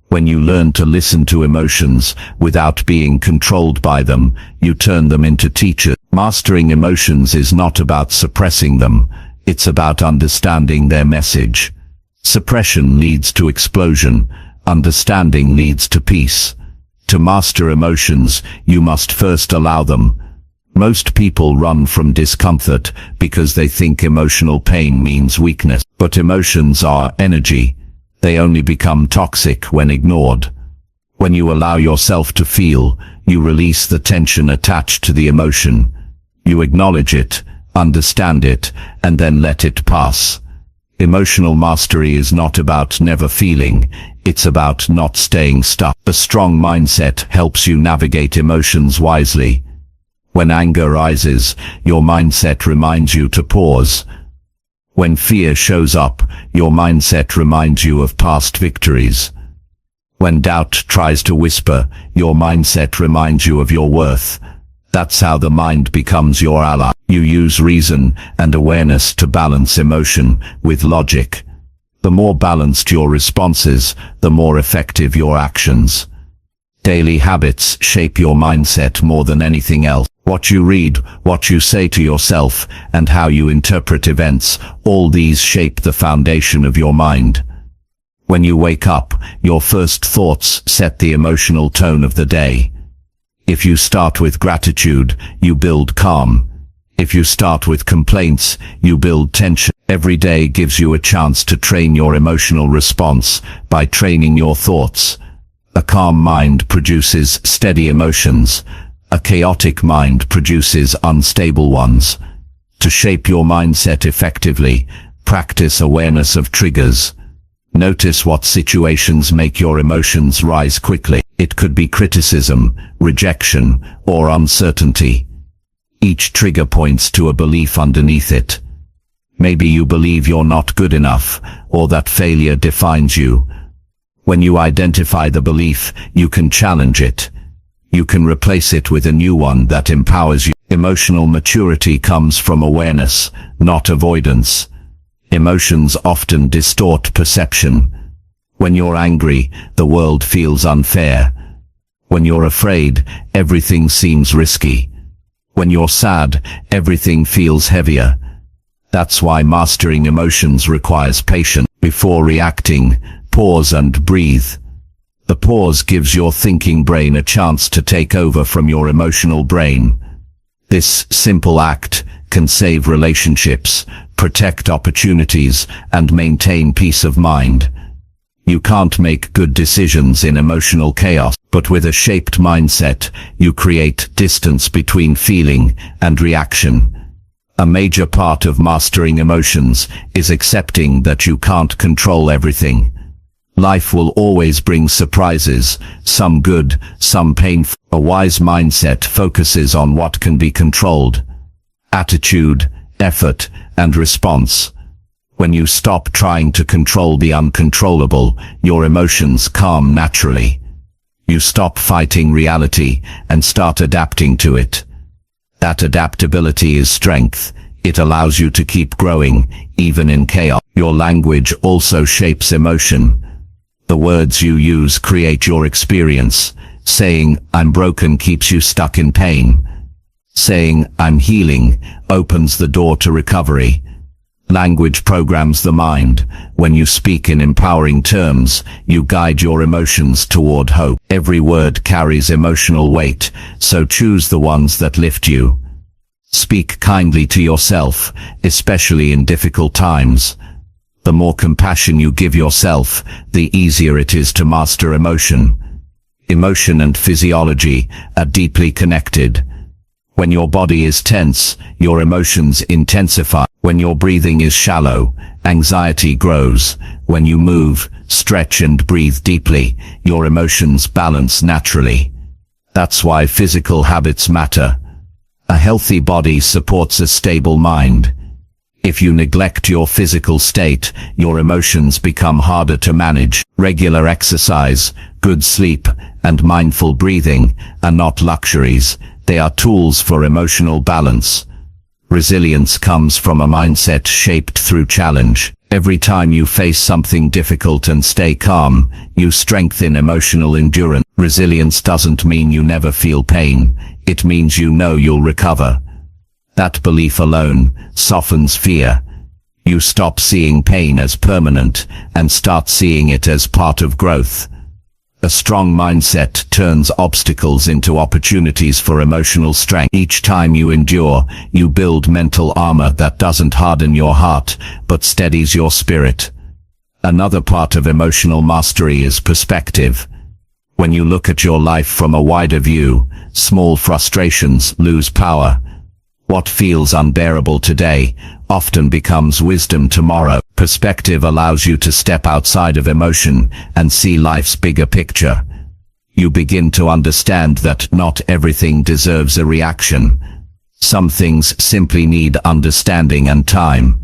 When you learn to listen to emotions without being controlled by them, you turn them into teachers. Mastering emotions is not about suppressing them, it's about understanding their message. Suppression leads to explosion, understanding leads to peace. To master emotions, you must first allow them. Most people run from discomfort because they think emotional pain means weakness. But emotions are energy. They only become toxic when ignored. When you allow yourself to feel, you release the tension attached to the emotion. You acknowledge it, understand it, and then let it pass. Emotional mastery is not about never feeling, it's about not staying stuck. A strong mindset helps you navigate emotions wisely. When anger rises, your mindset reminds you to pause. When fear shows up, your mindset reminds you of past victories. When doubt tries to whisper, your mindset reminds you of your worth. That's how the mind becomes your ally. You use reason and awareness to balance emotion with logic. The more balanced your responses, the more effective your actions. Daily habits shape your mindset more than anything else. What you read, what you say to yourself, and how you interpret events, all these shape the foundation of your mind. When you wake up, your first thoughts set the emotional tone of the day. If you start with gratitude, you build calm. If you start with complaints, you build tension. Every day gives you a chance to train your emotional response by training your thoughts. A calm mind produces steady emotions. A chaotic mind produces unstable ones. To shape your mindset effectively, practice awareness of triggers. Notice what situations make your emotions rise quickly. It could be criticism, rejection, or uncertainty. Each trigger points to a belief underneath it. Maybe you believe you're not good enough, or that failure defines you. When you identify the belief, you can challenge it. You can replace it with a new one that empowers you. Emotional maturity comes from awareness, not avoidance. Emotions often distort perception. When you're angry, the world feels unfair. When you're afraid, everything seems risky. When you're sad, everything feels heavier. That's why mastering emotions requires patience. Before reacting, pause and breathe. The pause gives your thinking brain a chance to take over from your emotional brain. This simple act can save relationships, protect opportunities, and maintain peace of mind. You can't make good decisions in emotional chaos, but with a shaped mindset, you create distance between feeling and reaction. A major part of mastering emotions is accepting that you can't control everything. Life will always bring surprises, some good, some painful. A wise mindset focuses on what can be controlled: attitude, effort, and response. When you stop trying to control the uncontrollable, your emotions calm naturally. You stop fighting reality and start adapting to it. That adaptability is strength. It allows you to keep growing, even in chaos. Your language also shapes emotion. The words you use create your experience. Saying, "I'm broken," keeps you stuck in pain. Saying, "I'm healing," opens the door to recovery. Language programs the mind. When you speak in empowering terms, you guide your emotions toward hope. Every word carries emotional weight, so choose the ones that lift you. Speak kindly to yourself, especially in difficult times. The more compassion you give yourself, the easier it is to master emotion. Emotion and physiology are deeply connected. When your body is tense, your emotions intensify. When your breathing is shallow, anxiety grows. When you move, stretch and breathe deeply, your emotions balance naturally. That's why physical habits matter. A healthy body supports a stable mind. If you neglect your physical state, your emotions become harder to manage. Regular exercise, good sleep, and mindful breathing are not luxuries. They are tools for emotional balance. Resilience comes from a mindset shaped through challenge. Every time you face something difficult and stay calm, you strengthen emotional endurance. Resilience doesn't mean you never feel pain. It means you know you'll recover. That belief alone softens fear. You stop seeing pain as permanent and start seeing it as part of growth. A strong mindset turns obstacles into opportunities for emotional strength. Each time you endure, you build mental armor that doesn't harden your heart, but steadies your spirit. Another part of emotional mastery is perspective. When you look at your life from a wider view, small frustrations lose power. What feels unbearable today often becomes wisdom tomorrow. Perspective allows you to step outside of emotion and see life's bigger picture. You begin to understand that not everything deserves a reaction. Some things simply need understanding and time.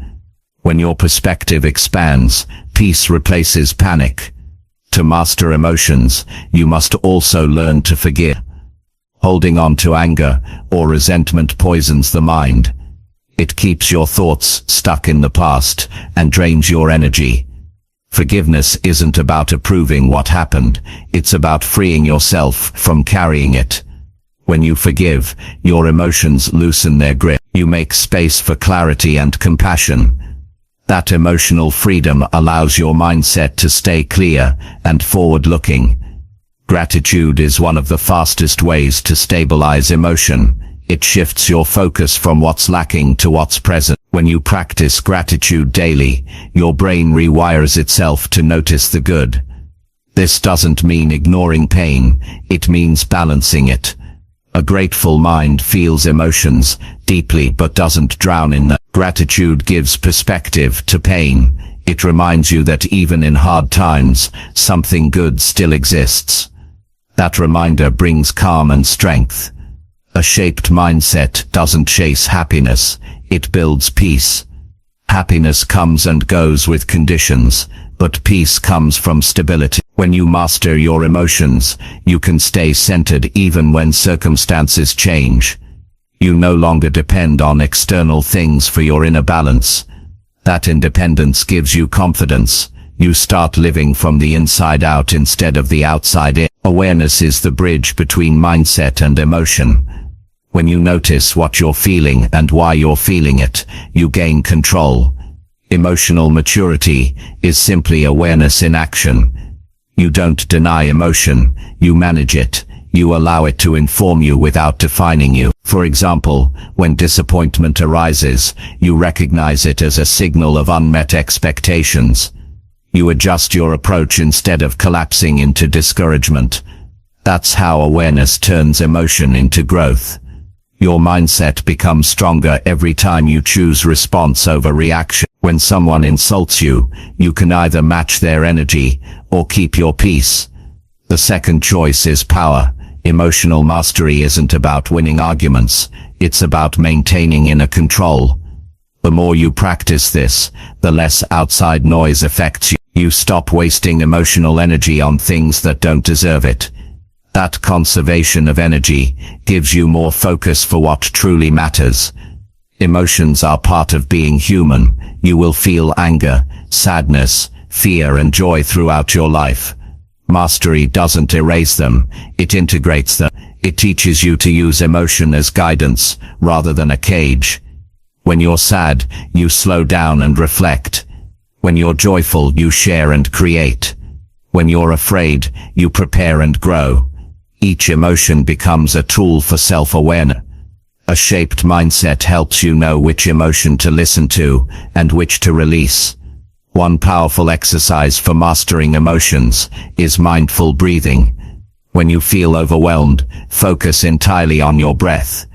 When your perspective expands, peace replaces panic. To master emotions, you must also learn to forgive. Holding on to anger or resentment poisons the mind. It keeps your thoughts stuck in the past and drains your energy. Forgiveness isn't about approving what happened, it's about freeing yourself from carrying it. When you forgive, your emotions loosen their grip. You make space for clarity and compassion. That emotional freedom allows your mindset to stay clear and forward-looking. Gratitude is one of the fastest ways to stabilize emotion. It shifts your focus from what's lacking to what's present. When you practice gratitude daily, your brain rewires itself to notice the good. This doesn't mean ignoring pain, it means balancing it. A grateful mind feels emotions deeply but doesn't drown in them. Gratitude gives perspective to pain. It reminds you that even in hard times, something good still exists. That reminder brings calm and strength. A shaped mindset doesn't chase happiness, it builds peace. Happiness comes and goes with conditions, but peace comes from stability. When you master your emotions, you can stay centered even when circumstances change. You no longer depend on external things for your inner balance. That independence gives you confidence. You start living from the inside out instead of the outside in. Awareness is the bridge between mindset and emotion. When you notice what you're feeling and why you're feeling it, you gain control. Emotional maturity is simply awareness in action. You don't deny emotion, you manage it. You allow it to inform you without defining you. For example, when disappointment arises, you recognize it as a signal of unmet expectations. You adjust your approach instead of collapsing into discouragement. That's how awareness turns emotion into growth. Your mindset becomes stronger every time you choose response over reaction. When someone insults you, you can either match their energy or keep your peace. The second choice is power. Emotional mastery isn't about winning arguments, it's about maintaining inner control. The more you practice this, the less outside noise affects you. You stop wasting emotional energy on things that don't deserve it. That conservation of energy gives you more focus for what truly matters. Emotions are part of being human. You will feel anger, sadness, fear and joy throughout your life. Mastery doesn't erase them, it integrates them. It teaches you to use emotion as guidance, rather than a cage. When you're sad, you slow down and reflect. When you're joyful, you share and create. When you're afraid, you prepare and grow. Each emotion becomes a tool for self-awareness. A shaped mindset helps you know which emotion to listen to and which to release. One powerful exercise for mastering emotions is mindful breathing. When you feel overwhelmed, focus entirely on your breath.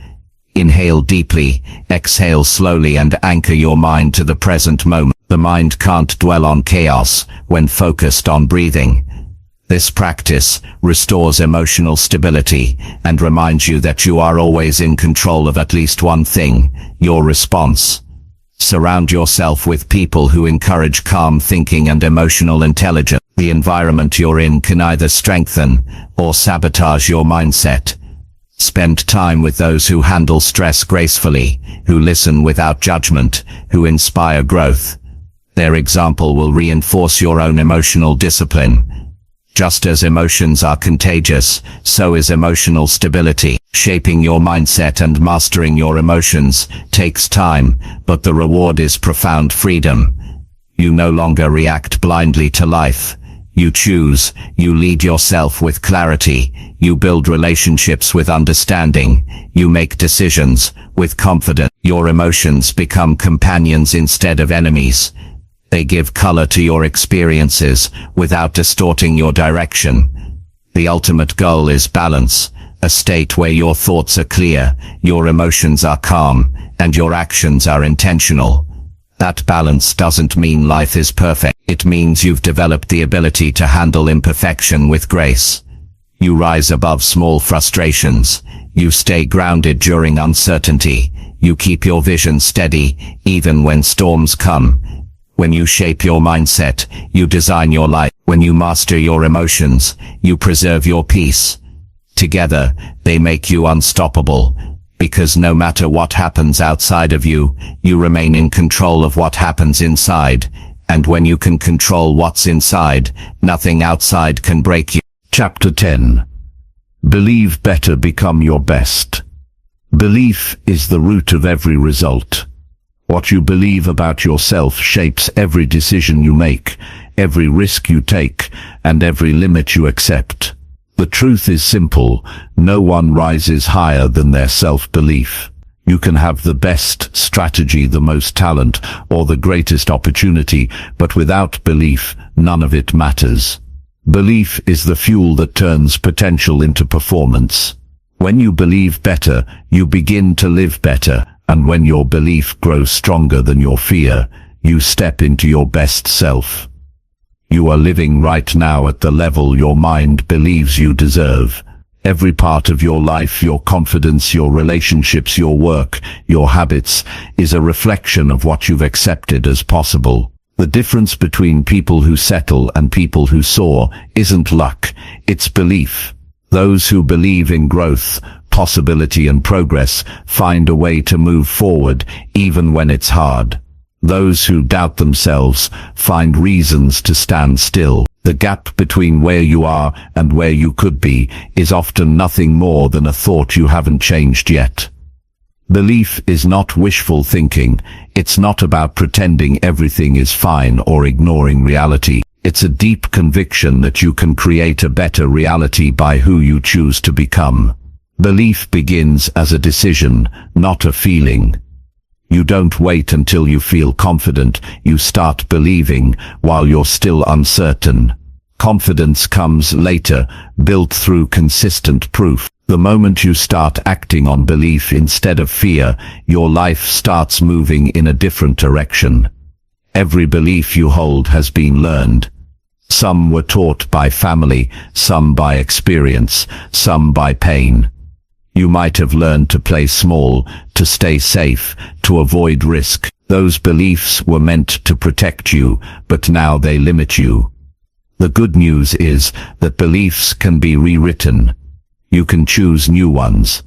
Inhale deeply, exhale slowly and anchor your mind to the present moment. The mind can't dwell on chaos when focused on breathing. This practice restores emotional stability and reminds you that you are always in control of at least one thing, your response. Surround yourself with people who encourage calm thinking and emotional intelligence. The environment you're in can either strengthen or sabotage your mindset. Spend time with those who handle stress gracefully, who listen without judgment, who inspire growth. Their example will reinforce your own emotional discipline. Just as emotions are contagious, so is emotional stability. Shaping your mindset and mastering your emotions takes time, but the reward is profound freedom. You no longer react blindly to life. You choose, you lead yourself with clarity, you build relationships with understanding, you make decisions with confidence. Your emotions become companions instead of enemies. They give color to your experiences without distorting your direction. The ultimate goal is balance, a state where your thoughts are clear, your emotions are calm, and your actions are intentional. That balance doesn't mean life is perfect. It means you've developed the ability to handle imperfection with grace. You rise above small frustrations. You stay grounded during uncertainty. You keep your vision steady, even when storms come. When you shape your mindset, you design your life. When you master your emotions, you preserve your peace. Together, they make you unstoppable. Because no matter what happens outside of you, you remain in control of what happens inside. And when you can control what's inside, nothing outside can break you. Chapter 10. Believe better, become your best. Belief is the root of every result. What you believe about yourself shapes every decision you make, every risk you take, and every limit you accept. The truth is simple, no one rises higher than their self-belief. You can have the best strategy, the most talent, or the greatest opportunity, but without belief, none of it matters. Belief is the fuel that turns potential into performance. When you believe better, you begin to live better, and when your belief grows stronger than your fear, you step into your best self. You are living right now at the level your mind believes you deserve. Every part of your life, your confidence, your relationships, your work, your habits, is a reflection of what you've accepted as possible. The difference between people who settle and people who soar isn't luck, it's belief. Those who believe in growth, possibility and progress find a way to move forward even when it's hard. Those who doubt themselves find reasons to stand still. The gap between where you are and where you could be is often nothing more than a thought you haven't changed yet. Belief is not wishful thinking. It's not about pretending everything is fine or ignoring reality. It's a deep conviction that you can create a better reality by who you choose to become. Belief begins as a decision, not a feeling. You don't wait until you feel confident, you start believing while you're still uncertain. Confidence comes later, built through consistent proof. The moment you start acting on belief instead of fear, your life starts moving in a different direction. Every belief you hold has been learned. Some were taught by family, some by experience, some by pain. You might have learned to play small, to stay safe, to avoid risk. Those beliefs were meant to protect you, but now they limit you. The good news is that beliefs can be rewritten. You can choose new ones.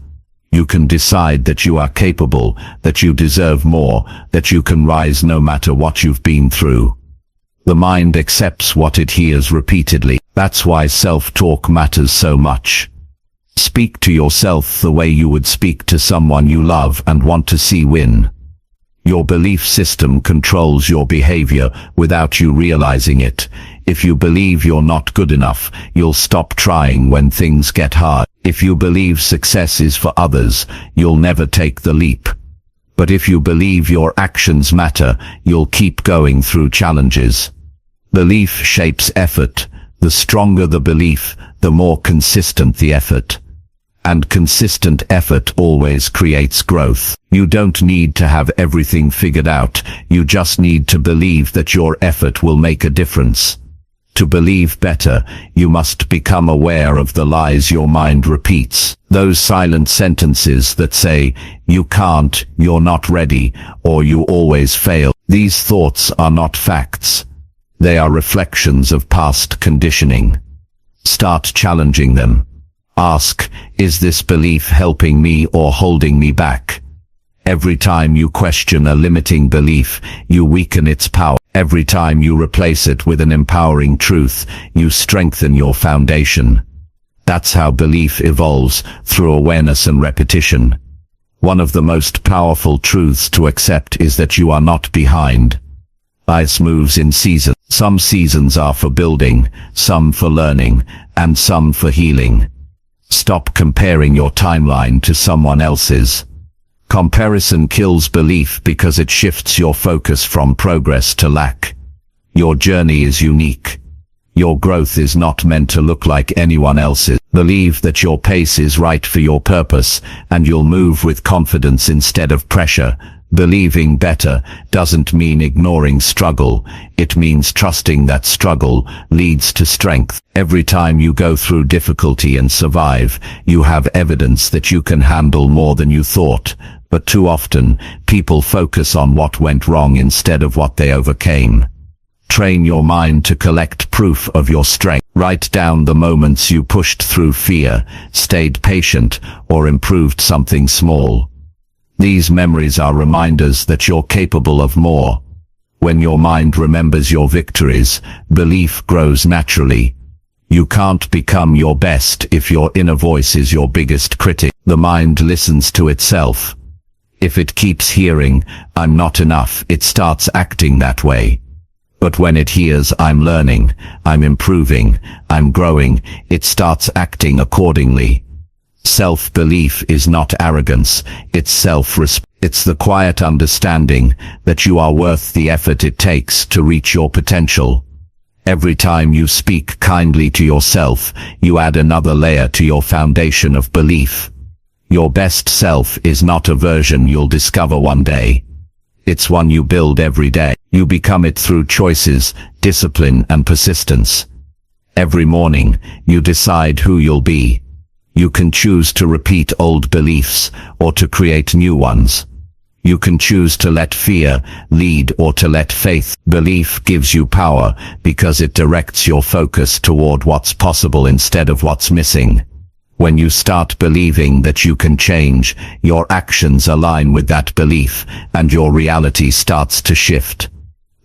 You can decide that you are capable, that you deserve more, that you can rise no matter what you've been through. The mind accepts what it hears repeatedly. That's why self-talk matters so much. Speak to yourself the way you would speak to someone you love and want to see win. Your belief system controls your behavior without you realizing it. If you believe you're not good enough, you'll stop trying when things get hard. If you believe success is for others, you'll never take the leap. But if you believe your actions matter, you'll keep going through challenges. Belief shapes effort. The stronger the belief, the more consistent the effort. And consistent effort always creates growth. You don't need to have everything figured out. You just need to believe that your effort will make a difference. To believe better, you must become aware of the lies your mind repeats. Those silent sentences that say, you can't, you're not ready, or you always fail. These thoughts are not facts. They are reflections of past conditioning. Start challenging them. Ask, is this belief helping me or holding me back? Every time you question a limiting belief, you weaken its power. Every time you replace it with an empowering truth, you strengthen your foundation. That's how belief evolves, through awareness and repetition. One of the most powerful truths to accept is that you are not behind. Life moves in seasons. Some seasons are for building, some for learning, and some for healing. Stop comparing your timeline to someone else's. Comparison kills belief because it shifts your focus from progress to lack. Your journey is unique. Your growth is not meant to look like anyone else's. Believe that your pace is right for your purpose, and you'll move with confidence instead of pressure. Believing better doesn't mean ignoring struggle. It means trusting that struggle leads to strength. Every time you go through difficulty and survive, you have evidence that you can handle more than you thought. But too often, people focus on what went wrong instead of what they overcame. Train your mind to collect proof of your strength. Write down the moments you pushed through fear, stayed patient, or improved something small. These memories are reminders that you're capable of more. When your mind remembers your victories, belief grows naturally. You can't become your best if your inner voice is your biggest critic. The mind listens to itself. If it keeps hearing, I'm not enough, it starts acting that way. But when it hears, I'm learning, I'm improving, I'm growing, it starts acting accordingly. Self-belief is not arrogance, it's self-respect. It's the quiet understanding that you are worth the effort it takes to reach your potential. Every time you speak kindly to yourself, you add another layer to your foundation of belief. Your best self is not a version you'll discover one day. It's one you build every day. You become it through choices, discipline, and persistence. Every morning, you decide who you'll be. You can choose to repeat old beliefs or to create new ones. You can choose to let fear lead or to let faith. Belief gives you power because it directs your focus toward what's possible instead of what's missing. When you start believing that you can change, your actions align with that belief, and your reality starts to shift.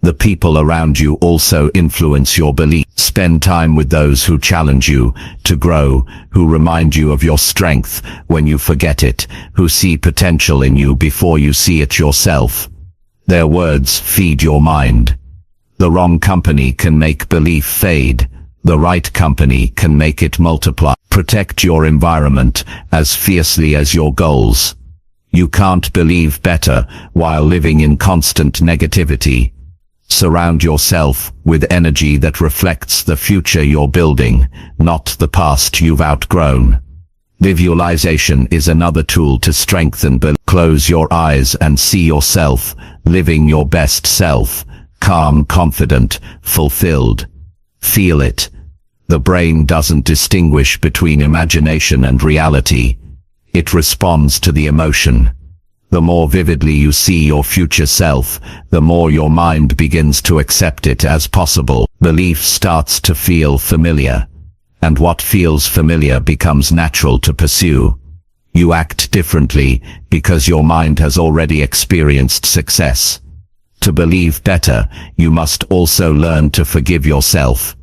The people around you also influence your belief. Spend time with those who challenge you to grow, who remind you of your strength when you forget it, who see potential in you before you see it yourself. Their words feed your mind. The wrong company can make belief fade. The right company can make it multiply. Protect your environment as fiercely as your goals. You can't believe better while living in constant negativity. Surround yourself with energy that reflects the future you're building, not the past you've outgrown. Visualization is another tool to strengthen belief. Close your eyes and see yourself living your best self. calm, confident, fulfilled. Feel it. The brain doesn't distinguish between imagination and reality. It responds to the emotion. The more vividly you see your future self, the more your mind begins to accept it as possible. Belief starts to feel familiar, and what feels familiar becomes natural to pursue. You act differently because your mind has already experienced success. To believe better, you must also learn to forgive yourself.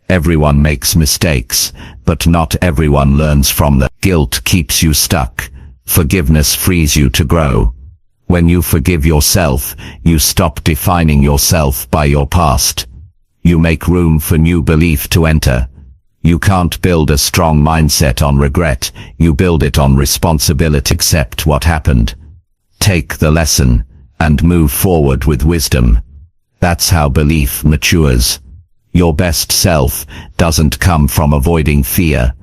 Everyone makes mistakes, but not everyone learns from them. Guilt keeps you stuck. Forgiveness frees you to grow. When you forgive yourself, you stop defining yourself by your past. You make room for new belief to enter. You can't build a strong mindset on regret, you build it on responsibility. Accept what happened. Take the lesson, and move forward with wisdom. That's how belief matures. Your best self doesn't come from avoiding fear.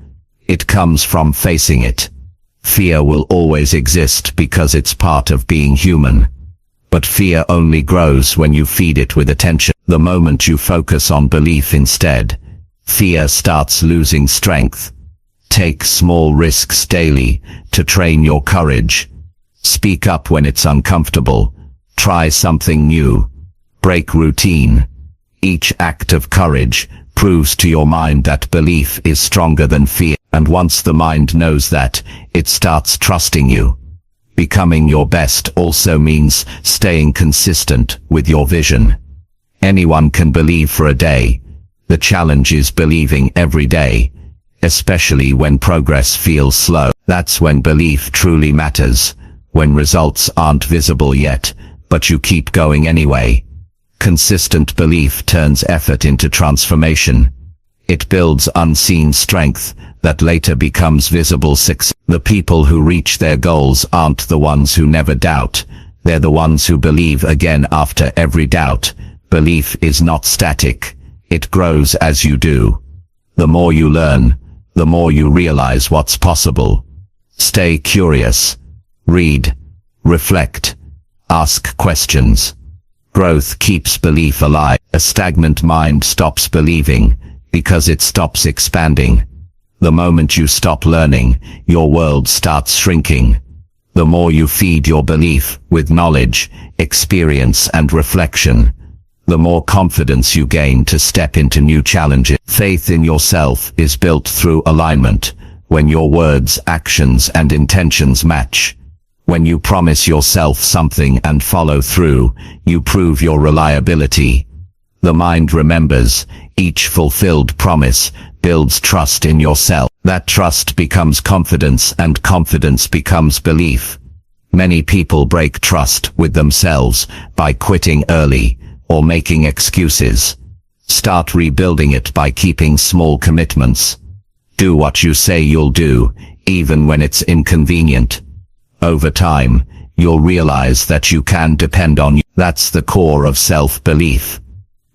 It comes from facing it. Fear will always exist because it's part of being human. But fear only grows when you feed it with attention. The moment you focus on belief instead, fear starts losing strength. Take small risks daily to train your courage. Speak up when it's uncomfortable. Try something new. Break routine. Each act of courage proves to your mind that belief is stronger than fear. And once the mind knows that, it starts trusting you. Becoming your best also means staying consistent with your vision. Anyone can believe for a day. The challenge is believing every day, especially when progress feels slow. That's when belief truly matters, when results aren't visible yet, but you keep going anyway. Consistent belief turns effort into transformation. It builds unseen strength that later becomes visible success. The people who reach their goals aren't the ones who never doubt. They're the ones who believe again after every doubt. Belief is not static. It grows as you do. The more you learn, the more you realize what's possible. Stay curious. Read. Reflect. Ask questions. Growth keeps belief alive. A stagnant mind stops believing because it stops expanding. The moment you stop learning, your world starts shrinking. The more you feed your belief with knowledge, experience and reflection, the more confidence you gain to step into new challenges. Faith in yourself is built through alignment, when your words, actions and intentions match. When you promise yourself something and follow through, you prove your reliability. The mind remembers. Each fulfilled promise builds trust in yourself. That trust becomes confidence, and confidence becomes belief. Many people break trust with themselves by quitting early or making excuses. Start rebuilding it by keeping small commitments. Do what you say you'll do, even when it's inconvenient. Over time, you'll realize that you can depend on you. That's the core of self-belief.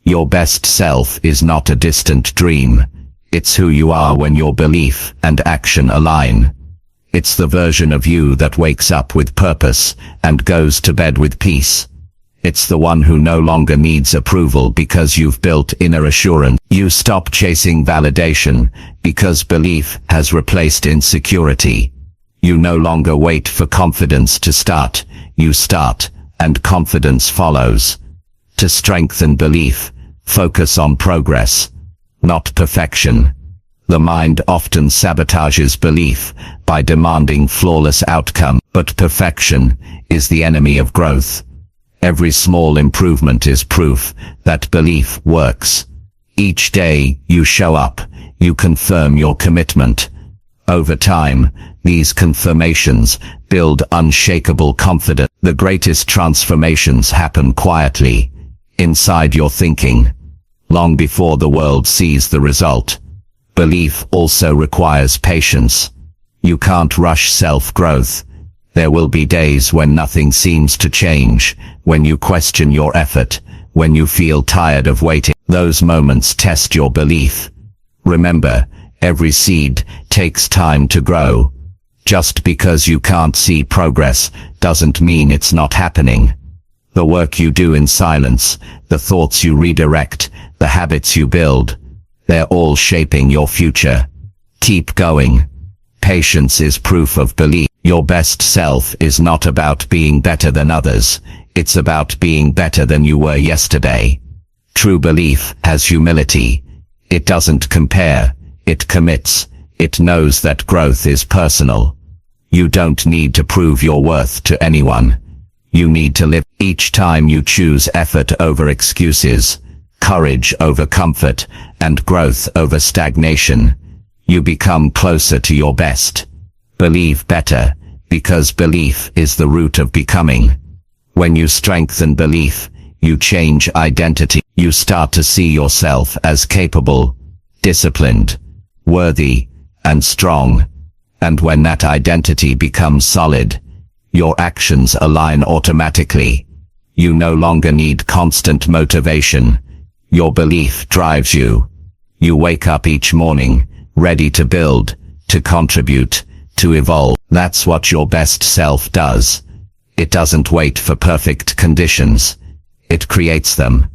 Your best self is not a distant dream. It's who you are when your belief and action align. It's the version of you that wakes up with purpose and goes to bed with peace. It's the one who no longer needs approval because you've built inner assurance. You stop chasing validation because belief has replaced insecurity. You no longer wait for confidence to start. You start, and confidence follows. To strengthen belief, focus on progress, not perfection. The mind often sabotages belief by demanding flawless outcome, but perfection is the enemy of growth. Every small improvement is proof that belief works. Each day you show up, you confirm your commitment. Over time, these confirmations build unshakable confidence. The greatest transformations happen quietly, inside your thinking, long before the world sees the result. Belief also requires patience. You can't rush self-growth. There will be days when nothing seems to change, when you question your effort, when you feel tired of waiting. Those moments test your belief. Remember, every seed takes time to grow. Just because you can't see progress doesn't mean it's not happening. The work you do in silence, the thoughts you redirect, the habits you build, they're all shaping your future. Keep going. Patience is proof of belief. Your best self is not about being better than others. It's about being better than you were yesterday. True belief has humility. It doesn't compare. It commits. It knows that growth is personal. You don't need to prove your worth to anyone. You need to live. Each time you choose effort over excuses, courage over comfort, and growth over stagnation, you become closer to your best. Believe better, because belief is the root of becoming. When you strengthen belief, you change identity. You start to see yourself as capable, disciplined, worthy, and strong. And when that identity becomes solid, your actions align automatically. You no longer need constant motivation. Your belief drives you. You wake up each morning, ready to build, to contribute, to evolve. That's what your best self does. It doesn't wait for perfect conditions. It creates them.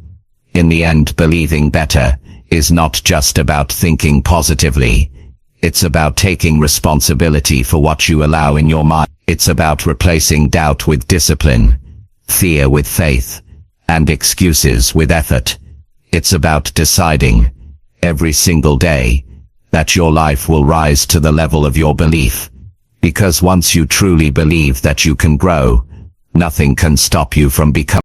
In the end, believing better is not just about thinking positively. It's about taking responsibility for what you allow in your mind. It's about replacing doubt with discipline, fear with faith, and excuses with effort. It's about deciding, every single day, that your life will rise to the level of your belief. Because once you truly believe that you can grow, nothing can stop you from becoming